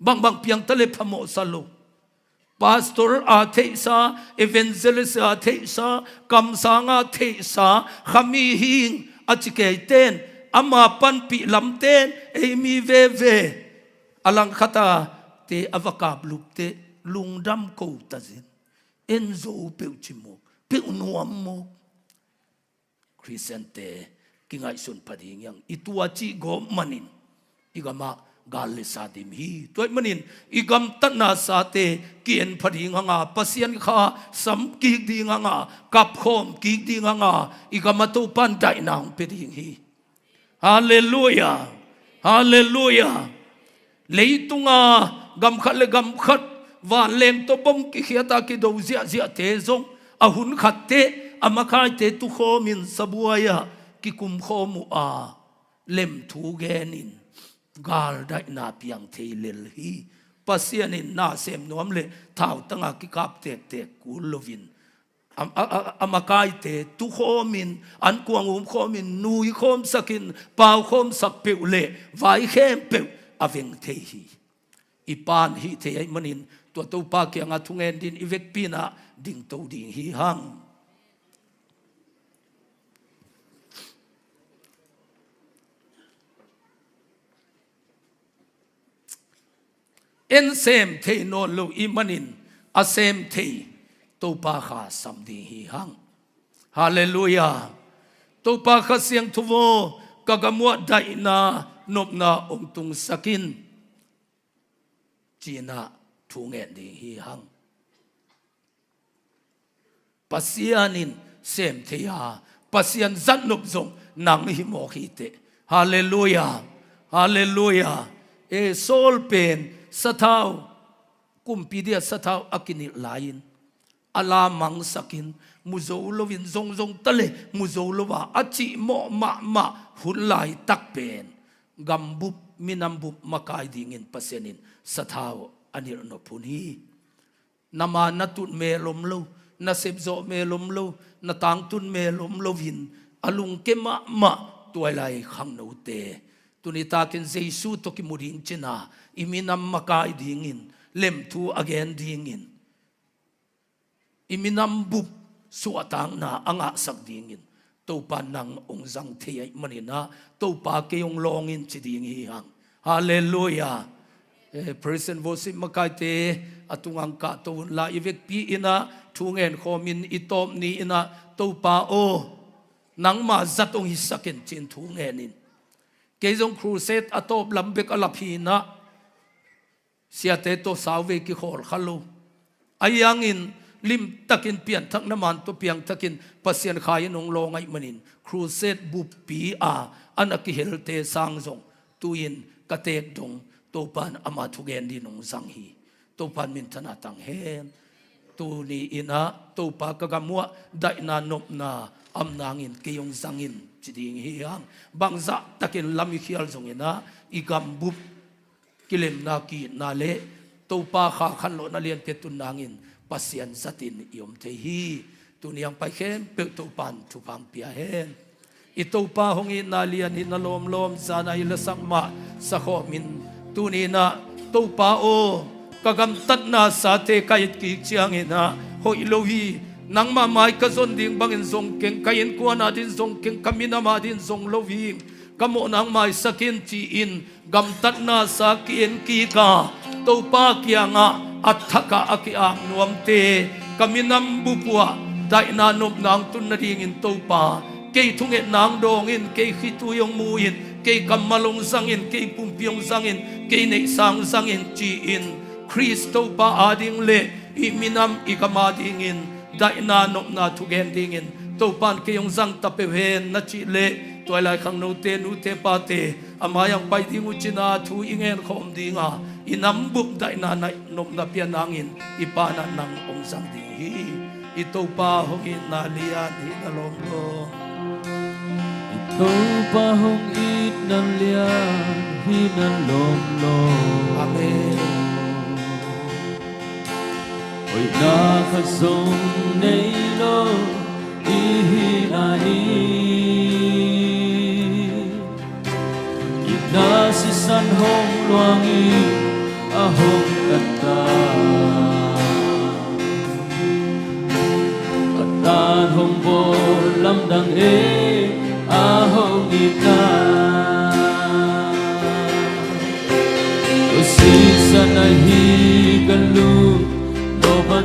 bang piang tale phamo salo pastor a theisa evangelist a theisa kam sanga theisa khami hing อาจิเกยเต้นอามาปันปีลำเต้นเอมีเวเวอลังคตาเตอวกาบลุกเตลุงดำกูตาซินเอ็นโซเปิวจิโมเปิวนัวโมคริสเตียนเตกิงไอสุนพดิงยังอิตัวจิโกมันินอิกามากาลเลสาดิมฮีตัวมันินอิกามตันนาสาเตเกียนพดิงงาปัสยันข้าสัมกิกดิงงากับโคมกิกดิงงาอิกามาตุปันไดนางพดิงฮีฮาเลลูยาฮาเลลูยาเลยตุงากำขัดเลกำขัดว่าเลงตัวบงกิเขียตากิดูเสียเสียเตซงอาหุนขัดเตอามาคายเตตุโคมินสบัวยากิคุมโคมุอาเล่มทูเกนินกาลได้นาเพียงเทเลลฮีปัสยานินนาเสมนวมเลท้าวตั้งกิกาบเตเตกูลวินอามาคายเตตุโคมินอันกวางอุมโคมินนุยโคมสกินเป่าโคมสักเปวเลไว้เข้มเปวอเวงเทฮีอีปานฮีเทไอมันินตัวตัวปาเกียงอาทุงเอ็นดินอีเวกปีนาดิ่งตัวดิ่งฮีหังเอ็นเซมเทโนลูอีมันินอาเซมเทตัวปาขาสัมดิ่งฮีหังฮาเลลูยาตัวปาขาเสียงทุโวกะกะมัวไดนานบนาองตุงสกินจีน่าทุงเอ็นดิ่งฮีหังปัสยานินเซมเทียปัสยันจันนุบจงนางหิโมขีเตฮาเลลูยาฮาเลลูยาเอโซลเป็นสะเท้ากุมปีเดียสะเท้าอากินิลายินอาลามังสกินมุโซโลวินจงตะเลมุโซโลวาอจิโมมาหุนลายตักเป็นกัมบุบมินัมบุบมากายดิ่งปัสยานินสะเท้าอันนี้นพุนีนามานัตุนเมลมโลนาเซบโซเมลมโลนาตังตุนเมลมโลวินอลุงเกมาตัวไรขังนูเตตุนิตาเกนเจสูตกิมุรินจินาอิมินัมมากายดิ่งินเล่มทูอเกนดิ่งินอิมินัมบุบสวตังนาอ่างสักดิ่งินตัวปานังองจังเทียมันนี่นะตัวปาเกยงลองอินจิดิ่งฮีหังฮาเลลูยาpresent vosim makaite atungang ka to la ivek pi ina thungen khomin itom ni ina to pa o nangma zatong hisaken chin thungenin kejong crusade atop lambek alaphina siate to sawe ki khol khalo ayangin lim takin pian thak naman to piang takin pasien khayin ong longai manin crusade bu pi a anaki helte sangjong tuin katek dong topan ama thugen di nong zanghi topan min thana tang hen tu ni ina topa kagamwa daina nopna amnangin keyong zangin chiding hiang bangza takin lami khial zongina igam bup kilem na ki na le topa kha khan lo na lian pe tun nangin pasian satin yom te hi tuniang pai khem pe topan thupang pia hen itopa hongi na lian hin na lom lom zana ilasak ma sa kho min tunina topa o kagam tatna sate kayit ki chiangina hoi lohi nangma mai ka zon ding bangin zong keng kayin kuana din zong keng kamina ma din zong lohi kamo nang mai sakin chi in gam tatna sa kien ki ka topa kianga athaka akiang nuamte kaminam bupua daina nop nang tun na ding in topa kei thunge nang dong in kei khitu yong muin kei kamalong sangin kei pumpiong sangin kei nei sang sangin chi in Kristo pa ading le iminam ikamading in daina nop na thugen ding in topan keyong sang tapewen na chi le toilai khang no te nu te pa te amayang pai ding uchina thu ingen khom dinga inam bup daina na nop na pianangin ipana nang ong sang ding hi itopa hongin na lian hi na lom lo topa hong it nan lian hi nan lom lo amen oi na khazong nei lo i hi na hi ina si san hong luang i a hong kata katan hong bo lam dang e a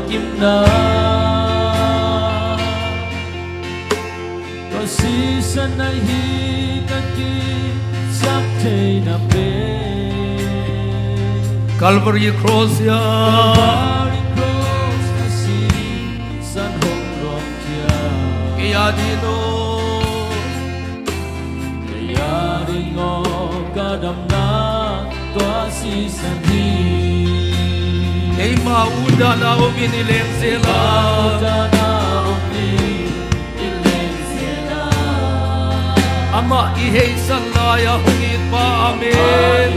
kim na có si sân ai hi cả ki sắc thầy na pe Calvary Cross ya Calvary cross na si san hong rom kia Kaya dino kaya ringo kadam na có si san hi Kay mauda na o binileng sila Ama ihey sanlaya hungit pa amin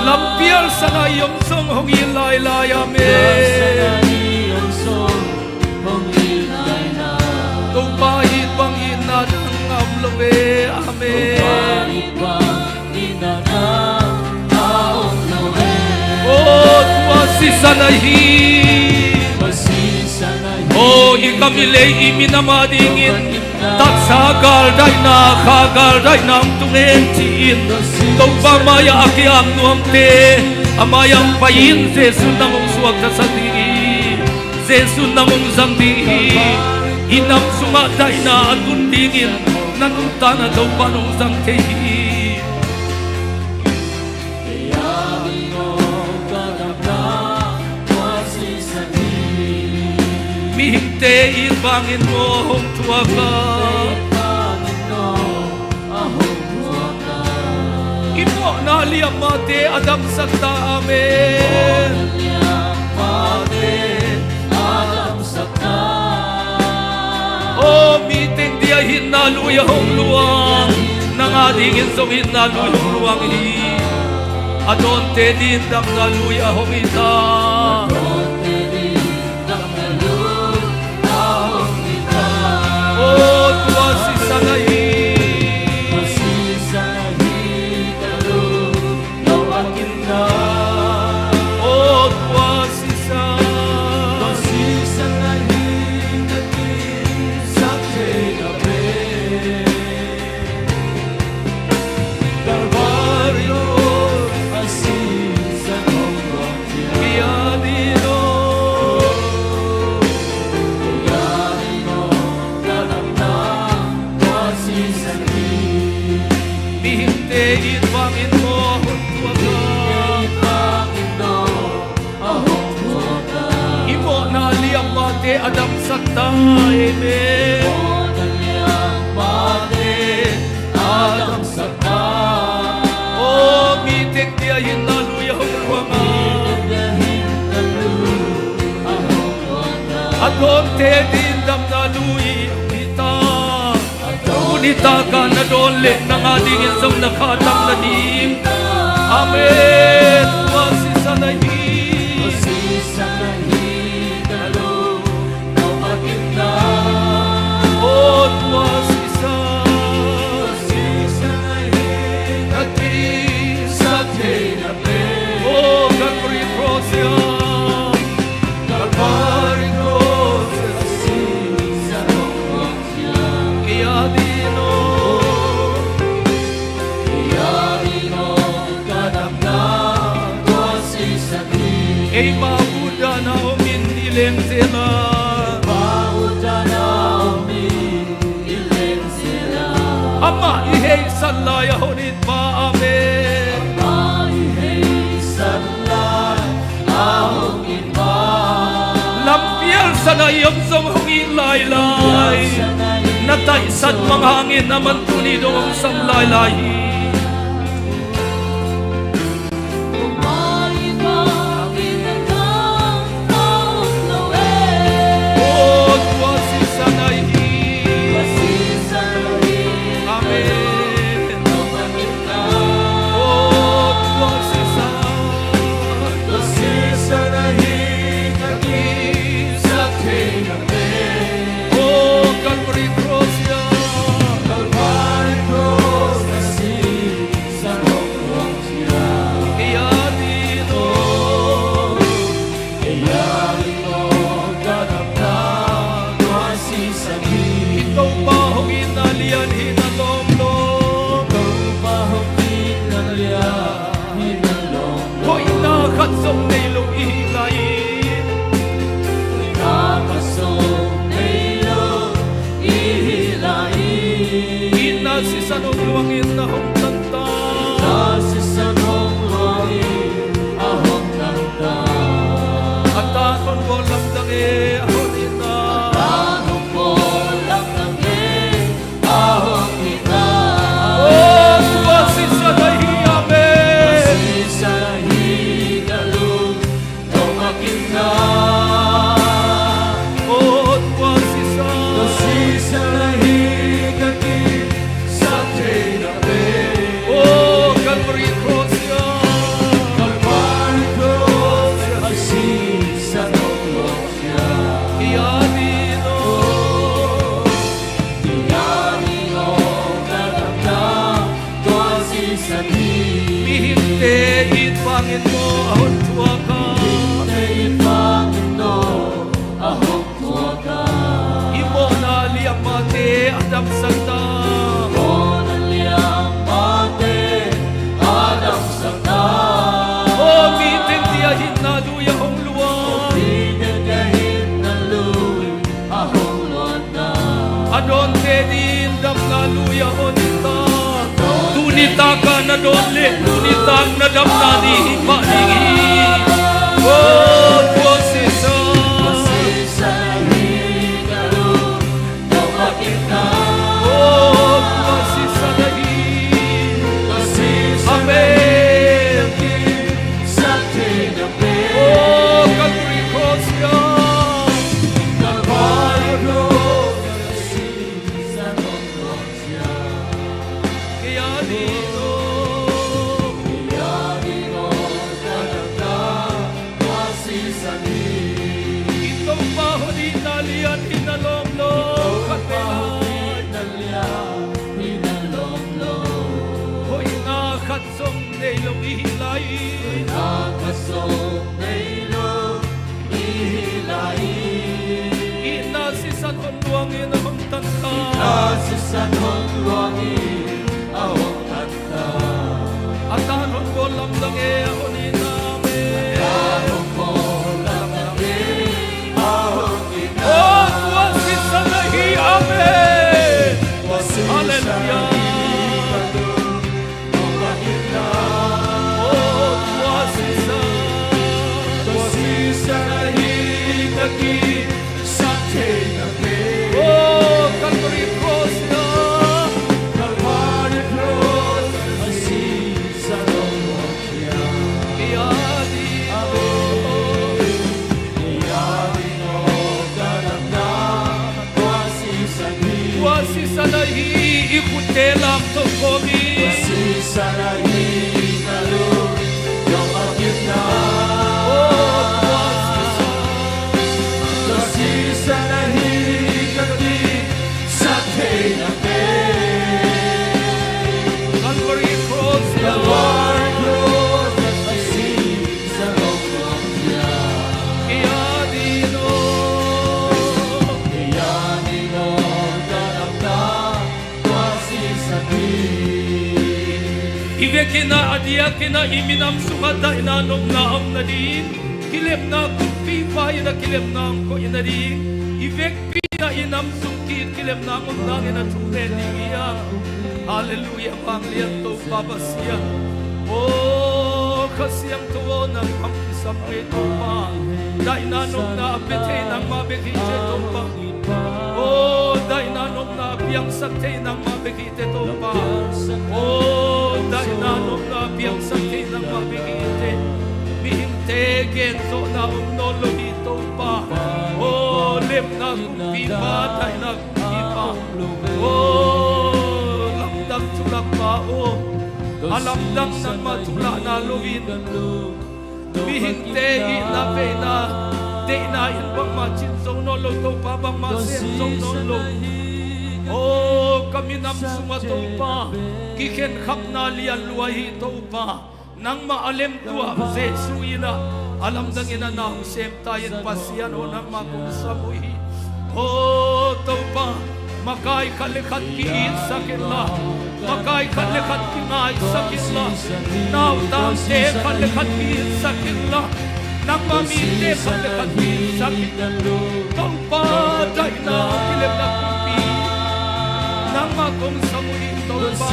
Lampial sana yung song hungit lay amin Tupahit bangin na ng amlawe amin Oh, tuwasi sanahi Oh, ikamilay iminamadingin Tatsagal day na kagal day nam tungentiin Tong pamaya akiam nuamte Amayang payin Zesu namong suwag na sandi Zesu namong zamdi Inam sumaday na agundingin Nanunta na daw panong zamtehi Mihinte ibangin mo hong tuwaga Imo na liyang mate adam sakta amin Oh, meeting dia hinaluya hong luwang Nang adingin song hinaluya hong luwang hi Adonte dindam naluya hong ita Oh, tuwasi sanahi Oh, tuwasi Ibangin mo akong tuwaga Imo na liyang mate adam sakta Amen Oh, mitik dia hinaluya hong luwanga Adon te dindam naluyi kita Unita ka na dole ng ating isang nakatang nadim Amen Wasi sanahi Oh, wasi Oh, Calvary Cross ya Calvary Cross Kaya dino Ay mabuda na uminileng sila Ama ihey sanlaya honit pa amin Lampial sana iyong song hungin laylay Natay sad mga hangin naman tunidong sang laylay Oh, tuwasi sanahi Amen Oh, tuwasi sanahi Oh, Calvary Cross ya Kaya dino Ikaw ba hong inalian hinalomlom Hoy, khat song nei lo i lai ina si sanong luangin na hong tanta atanon mo lang dangi ahon ina oh tua si sanahi amen oh tua si oh Calvary Cross ya Iyanino mihinte itpangin mo ahon tua ka imo na liyang mate Adam Santa oh bitin tiyahin na luya hong luwa adon te din dam na luya honita tunita ka na don le tunita na dam na di palingi oh posisa oh posisa lagi amen oh Calvary Cross ya Iyanino itong bahon inalian hinalomlo hoy nakat song neilong ihilay ina si San Honluangin ahong tanta atanon ko lamdang e ahon inamen oh tua si sanahi amen hallelujah oh tua si sanahi oh Calvary Cross na tua si sanahi ikute lang to komi oh tua si Calvary Cross na Iyanino Ive kina adia kina iminam sumata inanom na am na din kilem na kumpi pa ina kilem na ko ina din ivek pina inam sumkit kilem na am na ina tume dingiya hallelujah panglian to babasya oh kasiyang tuwo ng pampisam ito pa dahil nanom na apete ng mabekite to pa oh dahil nanom na biyang sakte ng mabekite to pa oh dahil nanom na biyang sakte ng mabekite mihinte gento na umnolo ito pa oh lem na kumpi pa dahil na kumpi pa oh lamdang tulak pa oh alamdang ng matula na luwin mihinte inape na de na inbang machinsong nolo to pa bang masensong nolo oh kami nam sumato pa kiken khap na lian luwahi to pa nang maalem tua Jesu ina alam dang ina na sem tayin pasian o nang makumsamuhi oh to pa makai kalikat kiin sa kinla makai khat le khat ki ngai sakilla nau tam te khat le khat ki sakilla nang ma mi te khat le khat ki sakilla tong pa dai na ki le na kumpi nang ma kong samui tong pa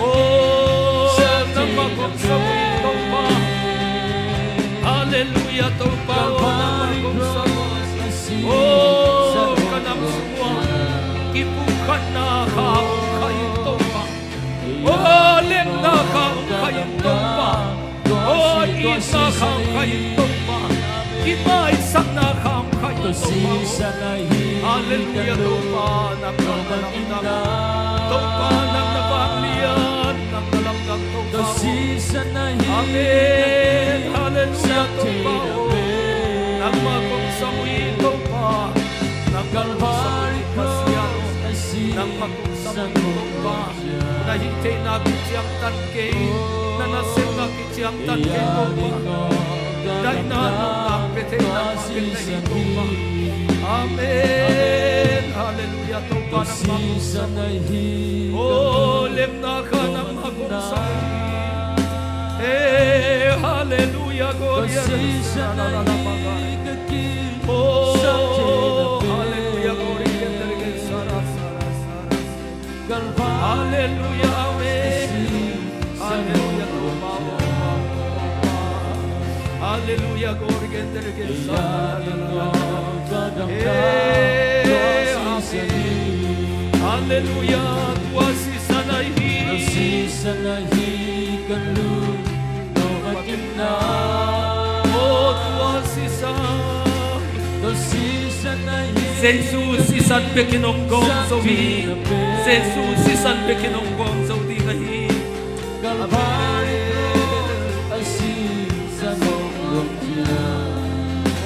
oh nang ma kong samui tong pa hallelujah tong pa nang ma kong samui oh kanam semua ibukan na kau kain tong pa oh lem na kau kain tong pa oh isa kau kain tong pa imai sak na kau kain tong pa hallelujah tong pa nang kalam na tong pa nang nabanglian nang kalam nang tong pa amen hallelujah tong pa nang magong samui tong pa nang Calvary cross nang magong samui tong pa na hintay na kityang tan kay na nasin na kityang tan kay tong pa dahil na nang petay na maging tong pa amen hallelujah tong pa nang magong samui oh lem na ka nang magong samui eh hallelujah gloria na oh hallelujah gloria terge sara sara sara hallelujah amen hallelujah hallelujah gloria terge sara hallelujah tua sisanahi kalu no makinna oh tua sisanahi Jesus sisan bekinong gong sobi Jesus sisan bekinong gong sobi ngahi Calvary asisan nong kia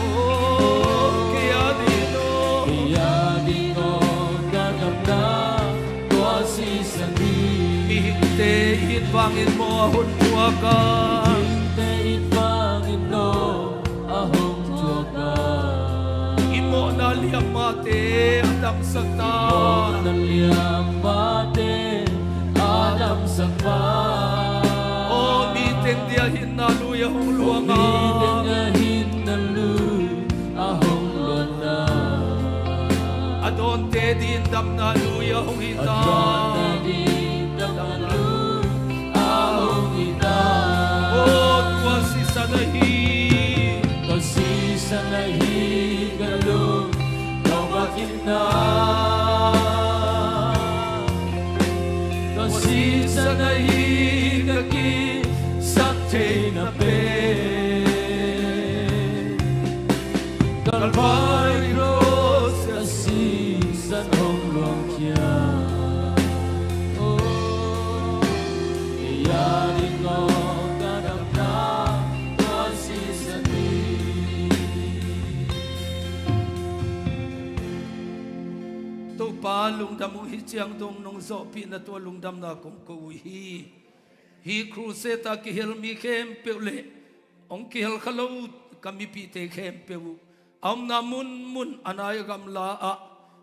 oh kia dino gagamda tua sisan ihinte hitwangin mo ahon tuaka ihinte hitwangin mo ahon tuaka imo na liam mate adam sakta imo na liam mate adam sakta o miteng dia hinalu yahong luanga miteng dia hinalu ahong luanga adon te din dam na lu yahong hita adon te din dam na lu ahong hita o tua sisanahi galung no makinna no sisanahi gaki sakte na pe Calvary cross asisan hong luang kia oh iyarin ko kadam na no sisanahi pa lungdam hi chiang dong nong zo pi na to lungdam na kong ko hi cruseta ki hel mi khem peule ong ki hel khalo kami pi te khem peu am na mun anay gam la a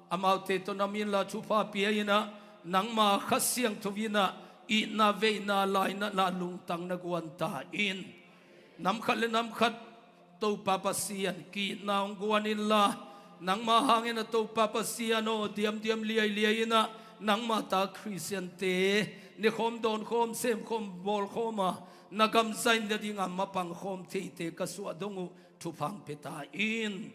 amau te to namin la chu pa pi ina nang ma khasyang thovina i na ve na lai na la lung tang na guan ta in nam khat to papasian ki na ong guan in la nang mahangin na to papasiano diam liay na nang mata Christian te ni khom don khom sem khom bol khoma nagam zain na ding mapang khom te kaswa dongu thupang peta in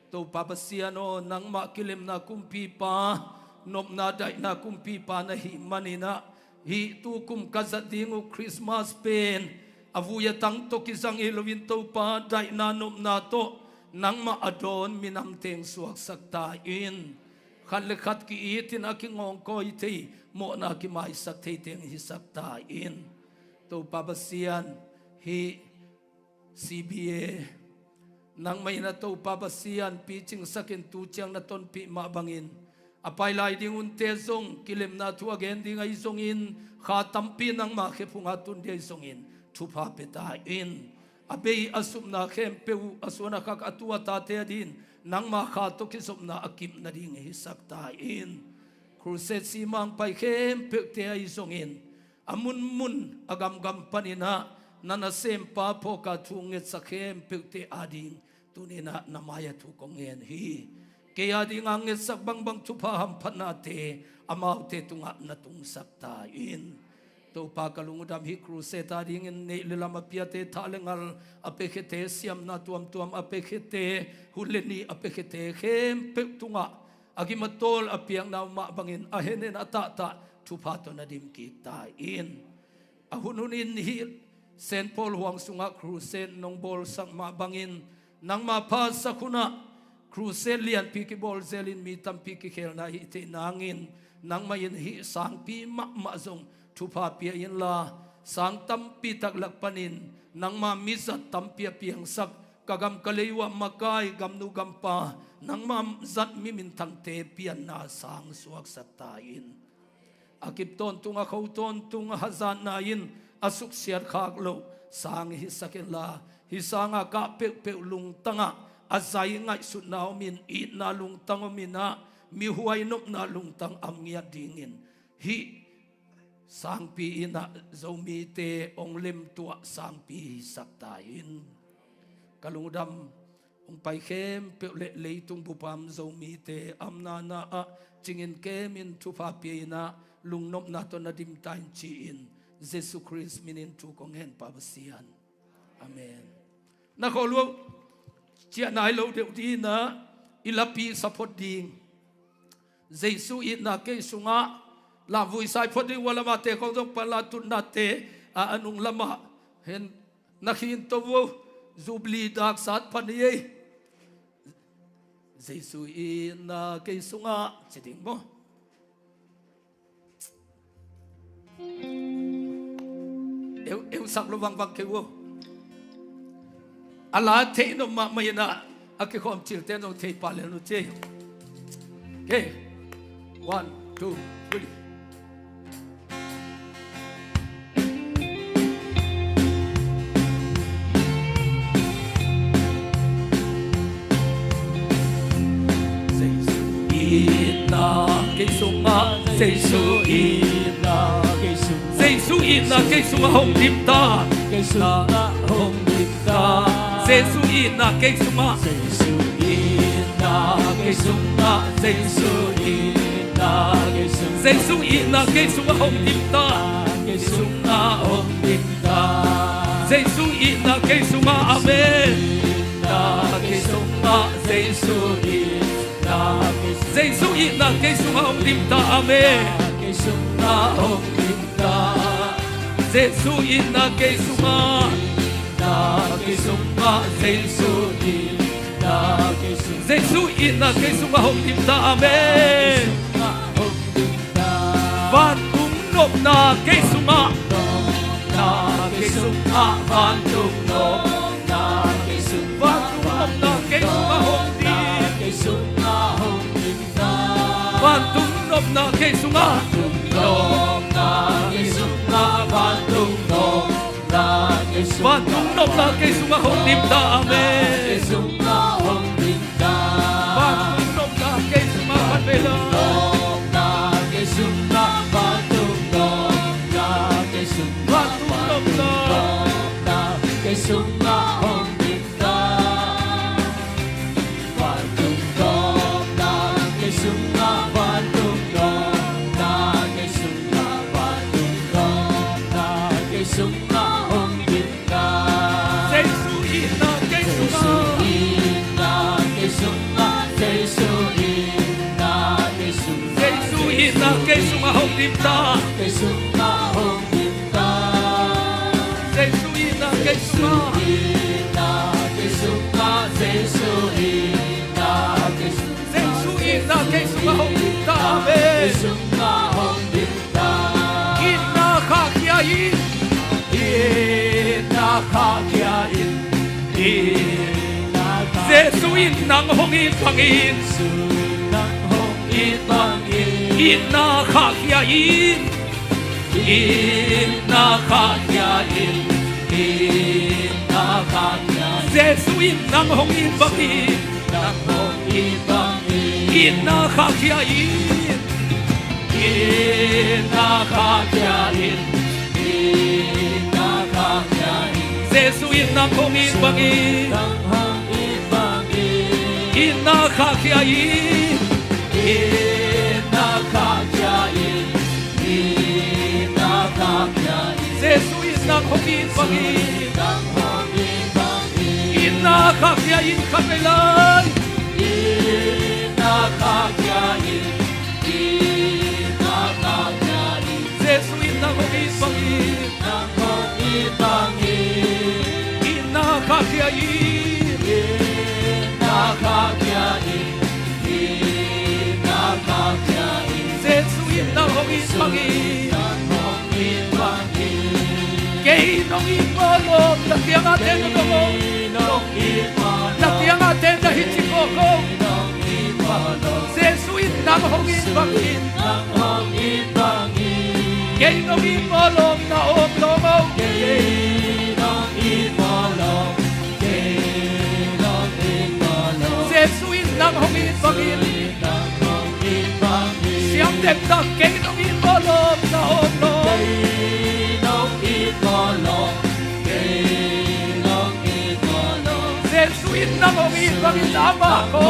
to papasiano nang makilim na kumpi pa nop na dai na kumpi pa na hi manina hi tu kum kazadingu Christmas pen avuya tang to kisang Halloween to pa dai na nop na to nang maadon minam teng suak sakta in khat ki itin akingong ko ite mo na ki mai sak te teng hi sakta in to papasian hi CBA nang may na to papasian pitching sakin tu chiang na ton pi ma bangin apai lai ding un te song kilim na tu again ding ai song in kha tampi nang ma khe phunga tun de song in thu pa peta in abei asum na khem peu asuna kak atua ta te din nang ma kha to ki sum na akip na ding hi sakta in crusade si mang pai khem pe te ai zongin amun mun agam gam panina nana sem pa pho ka thunge sakhem pe te ading tunina namaya thu kongen hi ke ading ang sak bang bang thupa ham phana te amau te tunga na tung sakta in to pa kalungudam hi crusade ading in ne lelama piate thalengal apekhete siam na tuam apekhete huleni apekhete khem pe tunga agimatol apiang na ma bangin ahenen atata thupa to nadim ki ta in ahununin hi Saint Paul huang sunga crusade nong bol sang ma bangin nang ma pa sakuna crusade lian pi ki bol zelin mi tam pi ki khel na hi te nangin nang mayin hi sang pi ma zong thupa pi in la sang tam pi tak lak panin nang ma mi zat tam pi piang sak kagam kaleiwa makai gamnu gampa nang ma zat mi min thang te pian na sang suak sakta in akip ton tunga khau ton tunga hazan na in asuk siat khak lo sang hi sakin la hi sanga ka pe pe lung tanga azai ngai su naw min I na lung tang mina mi huai nop na lung tang am ngia dingin hi sang pi ina zomi te ong lem tua sang pi sakta in kalungdam ong pai khem pe le tung bupam zomi te amna na a chingin kemin thupa pi na lung nop na to na dim tain chi in Jesus Christ minin tu kong hen pabasian amen na ko lu chia nai lo de di na ilapi support ding Jesus in na ke sunga la vui sai phot di wala ma te kong jok pala tun na te a anung lama hen na khin to wo zubli dak sat phanie Jesus in na ke sunga chiding mo eu sak lo wang ke wo ala te no ma na ake khom chil te no te pa le no che okay 1 2 3 Cái sung ma say su ina say su ina cái sung hồng dim ta cái sung hồng dim ta say su ina cái sung ma say su ina cái sung ma say su ina cái sung say su ina cái sung hồng dim ta cái sung hồng dim ta say su ina cái sung ma amen cái sung ma say su Jesus ina kay sumahong limta amen kay sumahong limta Jesus ina kay suma kay suma Jesus ina kay suma Jesus ina kay sumahong limta amen sumahong limta van tung nop na kay suma kay suma van tung nop na kay suma van tung nop na kay sumahong kay suma van tung nop na kay sunga nop na kay sunga van tung nop na kay sunga van tung nop na kay sunga hong dim ta amen kay sunga hong dim ta van tung nop na kay sunga van bela nop na kay sunga van tung nop na kay sunga van tung nop na kay sunga hong dim ta van tung nop na kay sunga ina kay sumahong limta kay sumahong limta Jesus ina kay suma ina kay suma Jesus ina kay suma Jesus ina kay sumahong limta kay sumahong limta ina kakyain ina kakyain ina Jesus inang hongin pangin sunang hongin pangin Inna kakyain Inna kakyain Inna kakyain Jesus innang hongin bangin Nang hongin bangin Inna kakyain ina kakyain ina kakyain Jesu ina kongin bangin ina kakyain ina kakyain ina kakyain Jesu ina kongin bangin ina kakyain kamelan ina kakyain ina kakyain Jesu ina kongin bangin ina kakyain ina kakyain ina kakyain Jesu ina kongin bangin kay nong ipolong latiang atin na dogong latiang atin na hitsikokong Jesu ina kongin bangin kay nong ipolong na omlomong Jesu ina kongin bangin siyang debdak kay nong ipolong na omlomong Jesu ina kongin bangin ama ko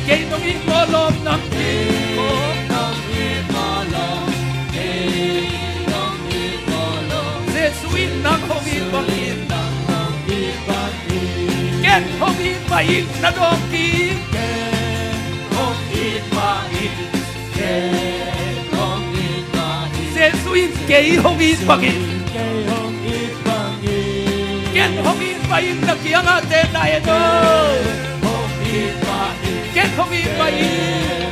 kay nong ipolong ng ko Jesu ina kongin bangin ken kongin bangin na dongkin Jesu ina kay kongin bangin ken kongin bangin na kiyang atin na ito ken kongin bangin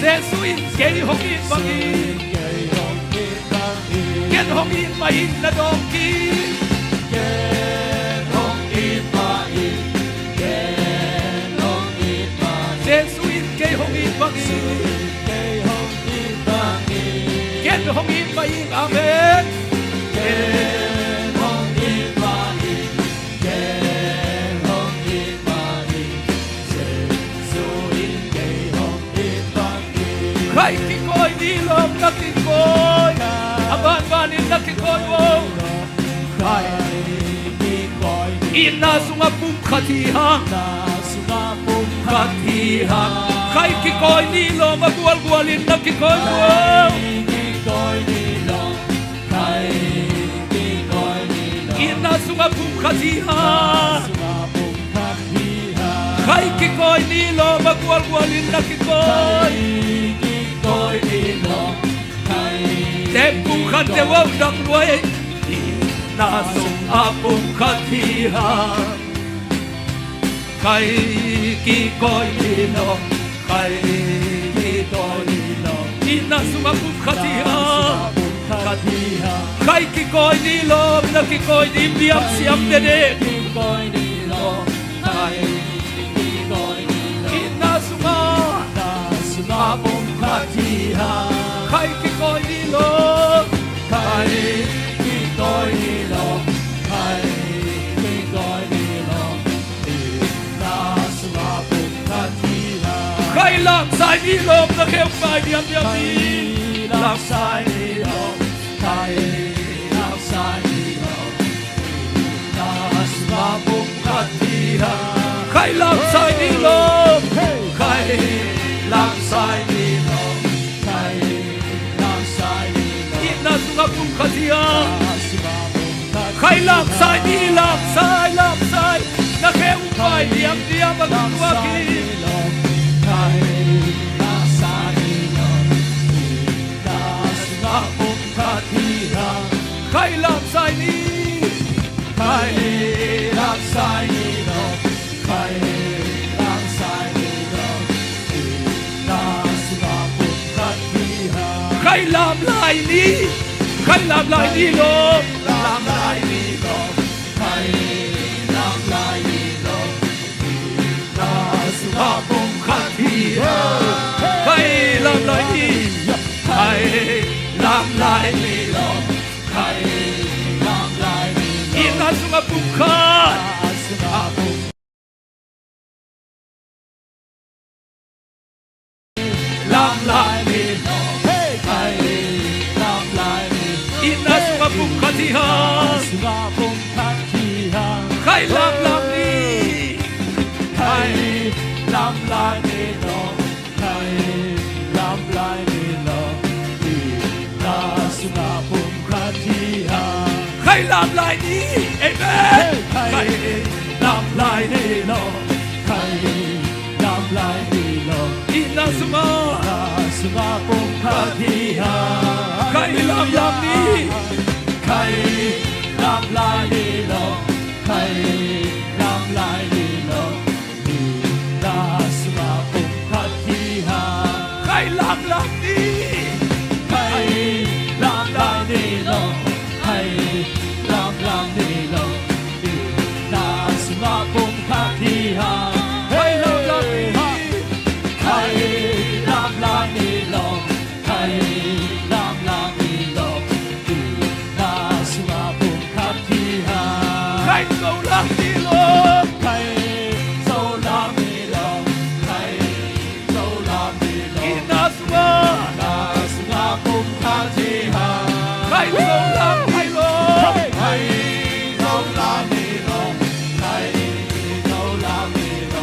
Jesu ina kay kongin bangin ken kongin bangin na dongkin Jesu ina kay kongin bangin ken kongin bangin amen Kay kikoy nilom na kikoy aban banin na kikoy wow kay kikoy ina sunga pumkatiha kay kikoy nilom magwal-gwalin na kikoy wow ina sunga pumkatiha kay kikoy nilom magwal-gwalin na kikoy Tempu kante wau dang luai Nasong apong katihan Kay kikoy nilo Kay kikoy nilo Inasong apong katihan Kay kikoy nilo Nakikoy nimbiam siam dede Kikoy nilo Kay kikoy nilo Inasong apong katihan Kay kikoy nilo Kay kikoy nilo Kay kikoy nilo Nasumapong katihan Kay laksay nilom na kempay diam-diam Laksay nilom Kay laksay nilom Nasumapong katihan Kay laksay nilom Kay laksay nilom Inasungapong katihan Kay laksay ni laksay Nakeupay diam-diam ang tuwagin Kay laksay nilom Inasungapong katihan Kay laksay nilom Kay laksay nilom Kay lamlay ni lom lamlay ni lom kay lamlay ni lom nasumapong katihan kay lamlay ni lom kay lamlay ni lom inasumapong katihan ลำนี้ ใครลำลายในโลกใครลำลายในโลกที่ตาสนาปุ่มคราที่หา ใครลำลายนี้เอเมน ใครลำลายในโลกใครลำลายในโลก อินาสมา ตาสนาปุ่มคราที่หา ใครลำนี้ ใครลำลายในโลกใครลำลายในโลกที่ตาสนาปุ่มคราที่หา ใครลำนี้ ใครลำลายในโลกใครลำลายในโลกที่ตาสนาปุ่มคราที่หา ใครลำนี้ ใครลำลายในโลกใครลำลายในโลกที่ตาสนาปุ่มคราที่หา ใครโซลำนี้โลก ใครโซลามิโลใครโซลามิโล อินาสมา ตาสนาปุ่มคราที่หา ใครโซลำนี้โลก ใครโซลามิโลใครโซลามิโล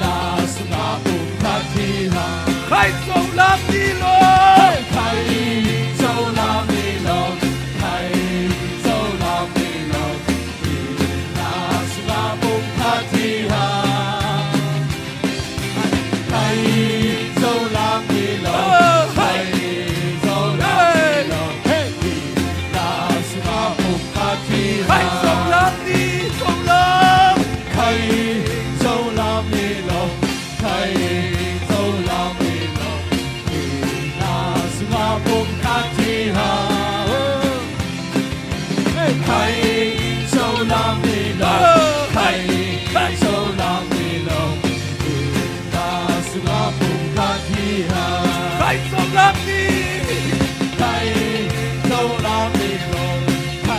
ตาสนาปุ่มคราที่หา ใครโซลำนี้โลก ใครโซลามิโลใครโซลามิโลตาสนาปุ่มคราที่หา ใครโซลามิโลใครโซลามิโลเฮ้ยตาสนาปุ่มคราที่ ใคร หา โซลำนี้โซลำ ใครโซลามิโลใครโซลามิโลตาสนาปุ่มคราที่หาใครโซลามิโลใครโซลามิโลตาสนาปุ่มคราที่หา ใครโซลำนี้ ใครโซลามิโลใคร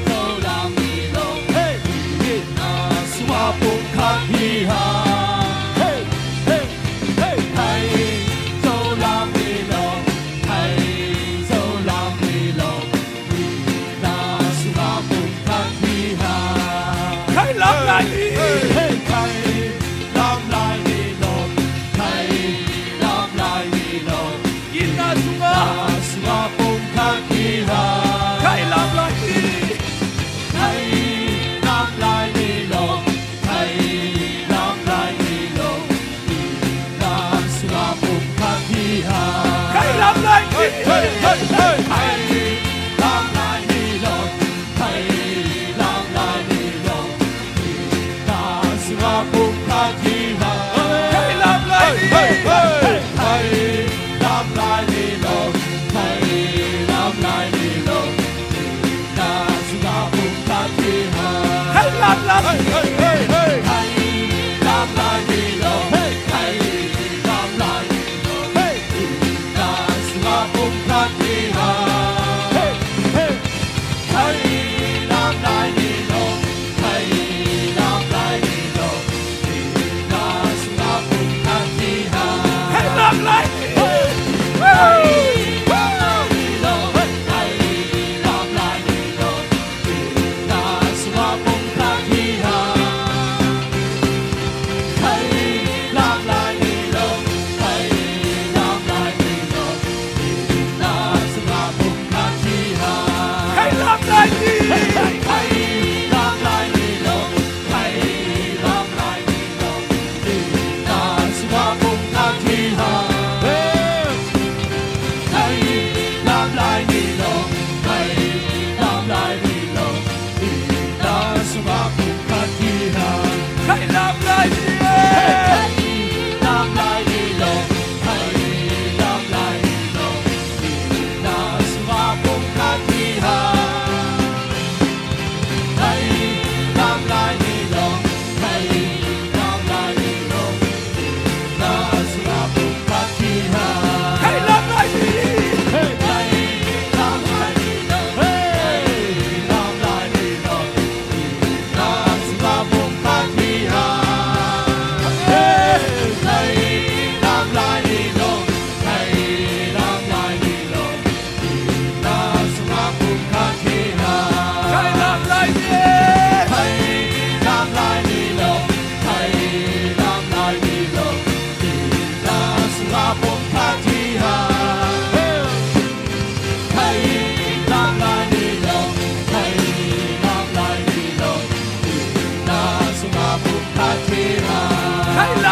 โซลามิโลเฮ้ยนาสวาปุ่มคราที่หาเฮ้ยเฮ้ยเฮ้ยใครโซลามิโลใครโซลามิโลนาสวาปุ่มคราที่หา ใครลำลายนี้ เฮ้ยใครลำลายในโลกใครลำลายในโลก อินาสมา ตาสวาปุ่มคราที่หา ใครลำลายนี้ ใครลำลายในโลกใครลำลายในโลกตาสวาปุ่มคราที่หา ใครลำลายนี้ ใครลำลายในโลกใครลำลายในโลกตาสวาปุ่มคราที่หา ใครลำลายนี้ ใครลำลายในโลกใครลำลายในโลกตาสวาปุ่มคราที่หา ใครลำลายนี้ ใครลำลายในโลกใครลำลายในโลกตาสวาปุ่มคราที่หาใครลำลายในโลกใครลำลายในโลกตาสวาปุ่มคราที่หา ใครลำลายนี้ ใครลำลายในโลกใครลำลายในโลกตาสวาปุ่มคราที่หา ใ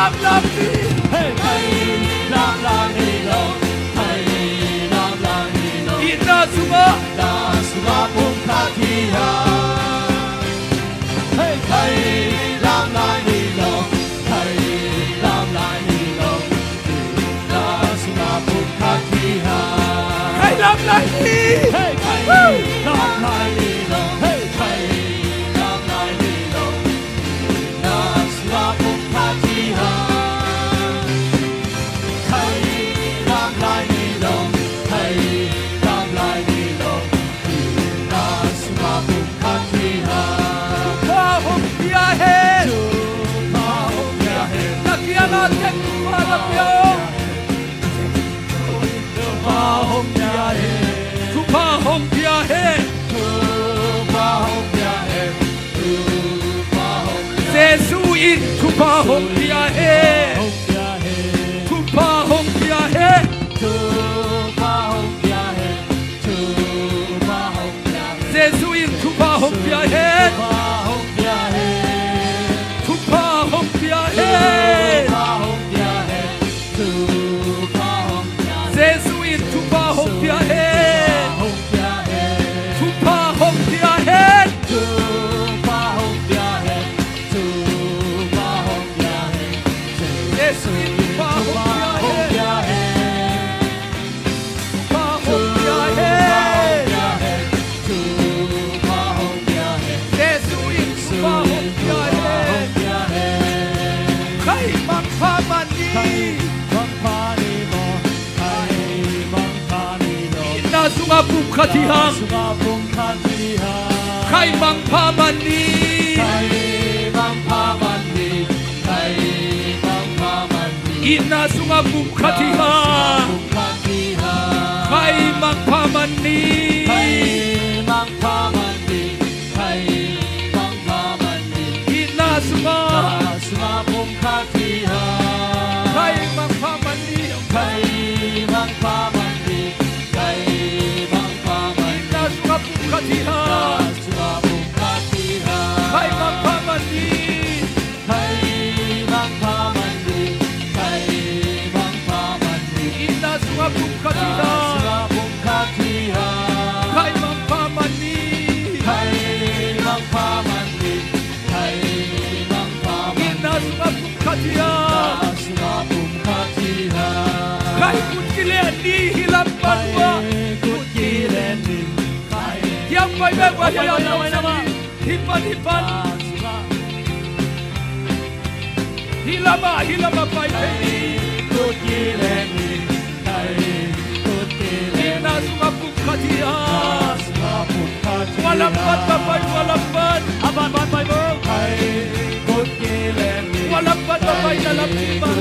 lam lam ni hey hey lam lam ni lo hey lam lam ni lo ina sunga na sunga pum kati ha hey hey lam lam ni lo hey lam lam ni lo na sunga pum kati ha hey lam lam ni hey hey lam lam ni lo hey hey lam lam ni lo na sunga pum kati ha hey lam lam ni lo hey lam lam ni lo na sunga pum kati ha pa hom pia he ma hom ya he nakia na tek pa la pia ma hom ya he tu pa hom pia he ma hom ya he ma hom Jesu in tu pa hom pia he ya he tu pa hom pia he tu ma hom ya he tu ma hom ya he Jesu in tu pa hom pia he ma hom ya he tu pa hom pia he ma hom ya he tu ma hom ya he Jesu in tu pa hom pia he hom ya he tu pa hom pia he tu ma hom ya he tu ma hom ya he Jesu in tu pa hom pia he pa hom pia he Jesu in tu pa hom pia he khai mang pha man ni na sunga pu khati hang khai mang pha man ni ina sunga pu khati hang khai mang pha man ni ina sunga khai mang pha man ni ina sunga pu khati hang khai mang pha man ni ina sunga pu khati hang khai mang pha man ni ina sunga pu khati hang khai kun kile ni hilam patwa yang pai be wa ya hipan hilama pai pe ina sunga pu khati hang walampat bapai walampat walampat bapai dalam iman